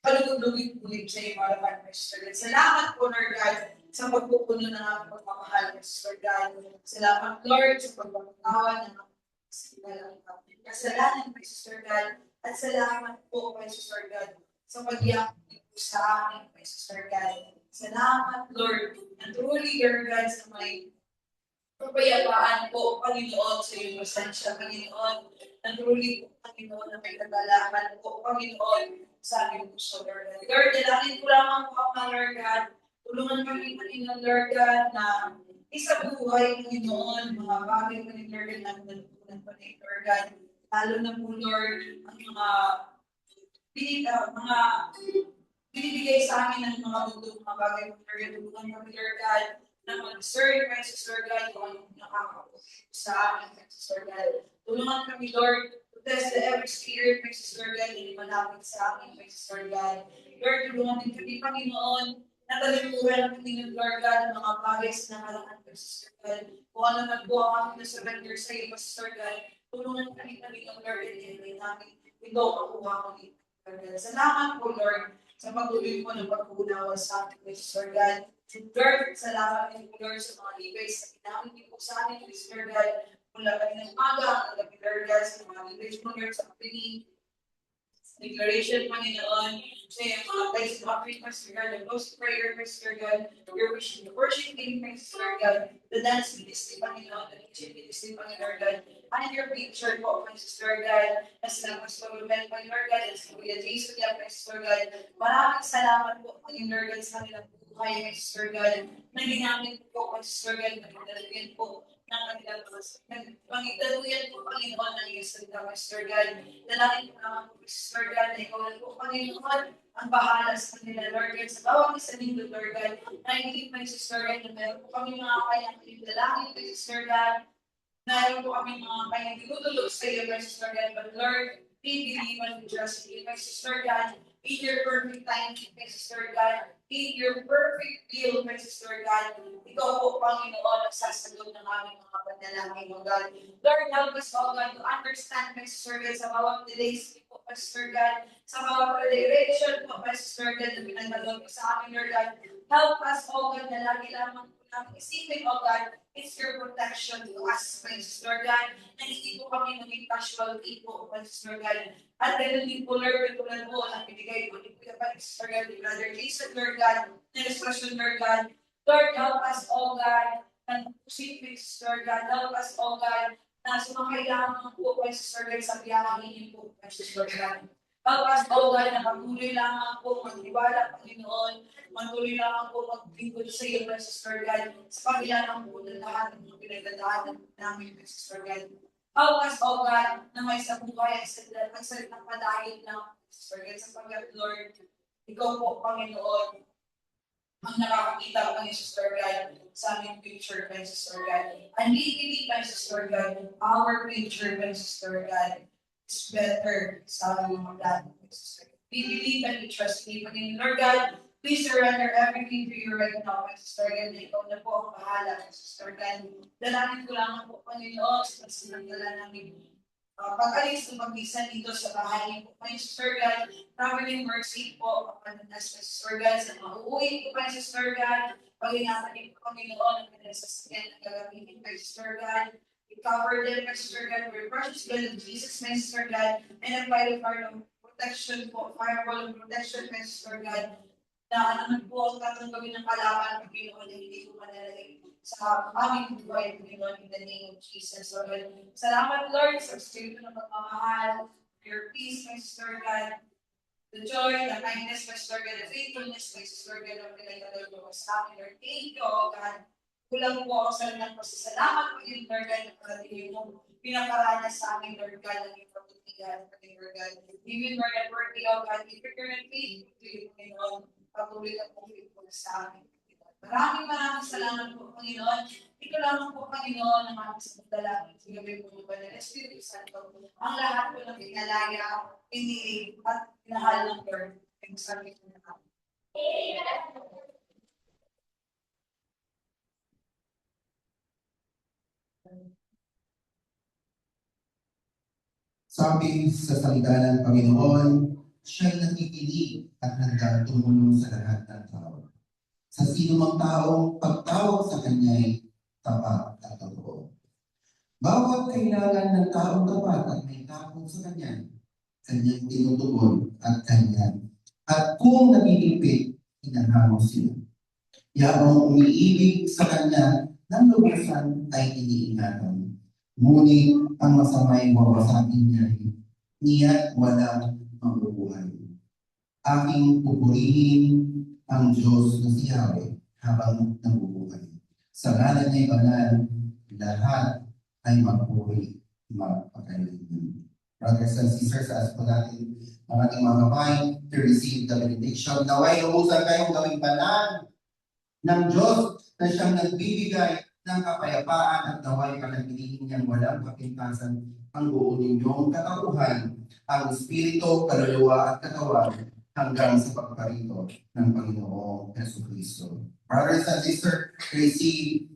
Speaker 1: palugod-lugid sa iyo, mga my Sister God. Salamat po, Lord God, sa pagpupuno ng aming pagmamahal, my Sister God. Salamat, Lord, sa pagpapatawan ng aming kasalanan, my Sister God. At salamat po, my Sister God, sa pag-iyak po sa amin, my Sister God. Salamat, Lord, and truly, Lord God, sa may kapayapaan po, Panginoon, sa iyong presensya, Panginoon. And truly po, Panginoon, na may nagalaman po, Panginoon, sa aming puso, Lord God. Lord, dalangin ko lamang po ang Lord God. Tulungan kami, Panginoon, Lord God, na isa buhay, Panginoon, mga bagay, Panginoon, Lord God, na nagpunan, Panginoon, Lord God. Lalo na po, Lord, ang mga binibigay sa amin ng mga bundok, mga bagay, Lord God. Tulungan kami, Lord God, na mag-serve, my Sister God, kung anong nakakapunin sa amin, my Sister God. Tulungan kami, Lord, to test every spirit, my Sister God, na malapit sa amin, my Sister God. Lord, tulungan din kami, Panginoon, na talikuran ang Panginoon, Lord God, ang mga bagay sa nakaraan, my Sister God. Kung ano nagbuha kami na surrender sa iyo, my Sister God, tulungan kami, Panginoon, Lord, and hindi namin ito makuha kami, Lord God. Salamat po, Lord, sa patuloy mo ng pag-uunawa sa ating, my Sister God. Lord, salamat din po, Lord, sa mga libays na ginamit niyo po sa amin, my Sister God. Mula kami ng maga, Lord God, sa mga libays mo, Lord, sa opening declaration, Panginoon, sa mga place of offering, Master God, the most prayer, Master God, your wishing, the worshiping, Master God, the dance ministry, Panginoon, the teaching ministry, Panginoon God, and your picture po, Master God, na sila Pastor Ruben, Panginoon God, and sa Kuya Jason, Master God, maraming salamat po, Panginoon God, sa kanilang buhay, Master God, na ginamit po, Master God, na pinalagyan po, ng kanilang pangitaluyan po, Panginoon, ng iyong salita, Master God. Dalangin po naman po, Master God, na ikaw po, Panginoon, ang bahala sa kanila, Lord God, sa bawang isa nito, Lord God, na hindi pa, Master God, na meron po kami mga kayang dalangin, Master God, na meron po kami mga kayang tinutulog sa iyo, Master God, but Lord, we believe and we trust in you, Master God, in your perfect time, Master God, in your perfect will, my Sister God. Ikaw po, Panginoon, ang sasagot ng aming mga panalangin, O God. Lord, help us, O God, to understand, my Sister God, sa bawat delays po, my Sister God, sa bawat direction po, my Sister God, na pinagdalog po sa amin, Lord God. Help us, O God, na lagi lamang po namin isipin, O God, it's your protection to us, my Sister God, na hindi po kami maging casualty po, my Sister God. At ganun din po, Lord, tulad po ang binigay po ni Kuya Pastor God, ni Brother Jason, Lord God, na expression, Lord God. Lord, help us, O God, and pusipics, Lord God. Help us, O God, na sumakailangan po, Pastor God, sa biyahe niyo po, Pastor God. Help us, O God, na patuloy lamang po magtiwala, Panginoon. Patuloy lamang po maglingkod sa iyo, Pastor God, sa pagkailangan po ng lahat ng mga pinagdadaanan namin, Pastor God. Help us, O God, na may sabuhay ang salitang padahil ng Pastor God, sapagkat, Lord, ikaw po, Panginoon, ang nakakakita ng Sister God sa aming future, my Sister God. And we believe, my Sister God, our future, my Sister God, is better sa aming mga plano, my Sister God. We We believe and we trust in you, Panginoon. Lord God, please surrender everything to you right now, my sister. And ikaw na po ang bahala, my sister. God, dalangin ko lang po, Panginoon, sa pagsinagdala namin. Pag-alis ng mag-isa dito sa bahay niyo po, my sister God, traveling mercy po, upon us, my sister God, sa mauuwi po, my sister God, pag-ingatan niyo po, Panginoon, ang pinasasakyan na gagamitin, my sister God. We cover them, my sister God, with precious blood of Jesus, my sister God, and apply the fire of protection po, firewall of protection, my sister God, na ano man po ang tatanggawin ng kalaban, Panginoon, na hindi ko manalagay sa aming buhay, Panginoon, in the name of Jesus. So, salamat, Lord, sa Espiritu ng pagmamahal, your peace, my sister God, the joy, the kindness, my sister God, the faithfulness, my sister God, ang pinagdadalo ko sa amin, Lord. Thank you, oh God. Kulang po ako sa lahat po. Salamat po yun, Lord God, na parating yung pinaparanas sa amin, Lord God, ang iyong pagtitigan, Lord God. Even, Lord God, worthy, oh God, we prepare and faith to you, Panginoon, patuloy na po faithful sa amin. Maraming salamat po, Panginoon. Ito lamang po, Panginoon, ang aming sa pagdalangin sa gabi po ng Banal Espiritu Santo. Ang lahat po ng pinalaya, pinilig, at pinahal ng Lord. Ang sabi ko na kami.
Speaker 5: Sabi sa salita ng Panginoon, siya'y nakikinig at handang tumulong sa lahat ng tao. Sa sino mang taong pagtawag sa Kanya'y tapat at totoo. Bawat kailangan ng taong tapat at may takot sa Kanya, Kanyang tinutugon at Kanyang. At kung nabibigpit, hinahamo sila. Yaong umiibig sa Kanya ng lubusan ay iniingatan. Ngunit ang masamay wawasapin niya walang mabubuhay. Aking pupurihin ang Diyos na si Yahweh habang nabubuhay. Sa ngalan niya'y banal, lahat ay magpuri, magpakailanman. Brothers and sisters, as po natin ang ating mga kamay to receive the benediction. Naway umusan kayong gawing banal ng Diyos na siyang nagbibigay ng kapayapaan at naway panagilihin niyang walang kapintasan ang buo ninyong katauhan, ang Espiritu, kaluluwa at katawan hanggang sa pagparito ng Panginoong Jesucristo. Brothers and sisters, receive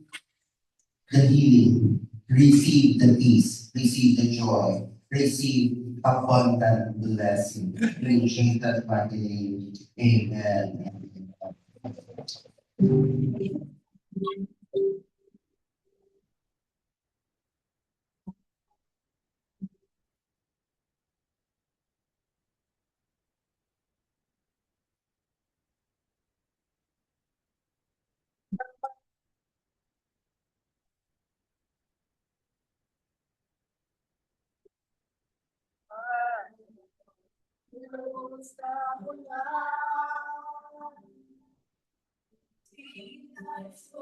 Speaker 5: the healing, receive the peace, receive the joy, receive abundant blessing. In Jesus' mighty name, amen.
Speaker 1: Sa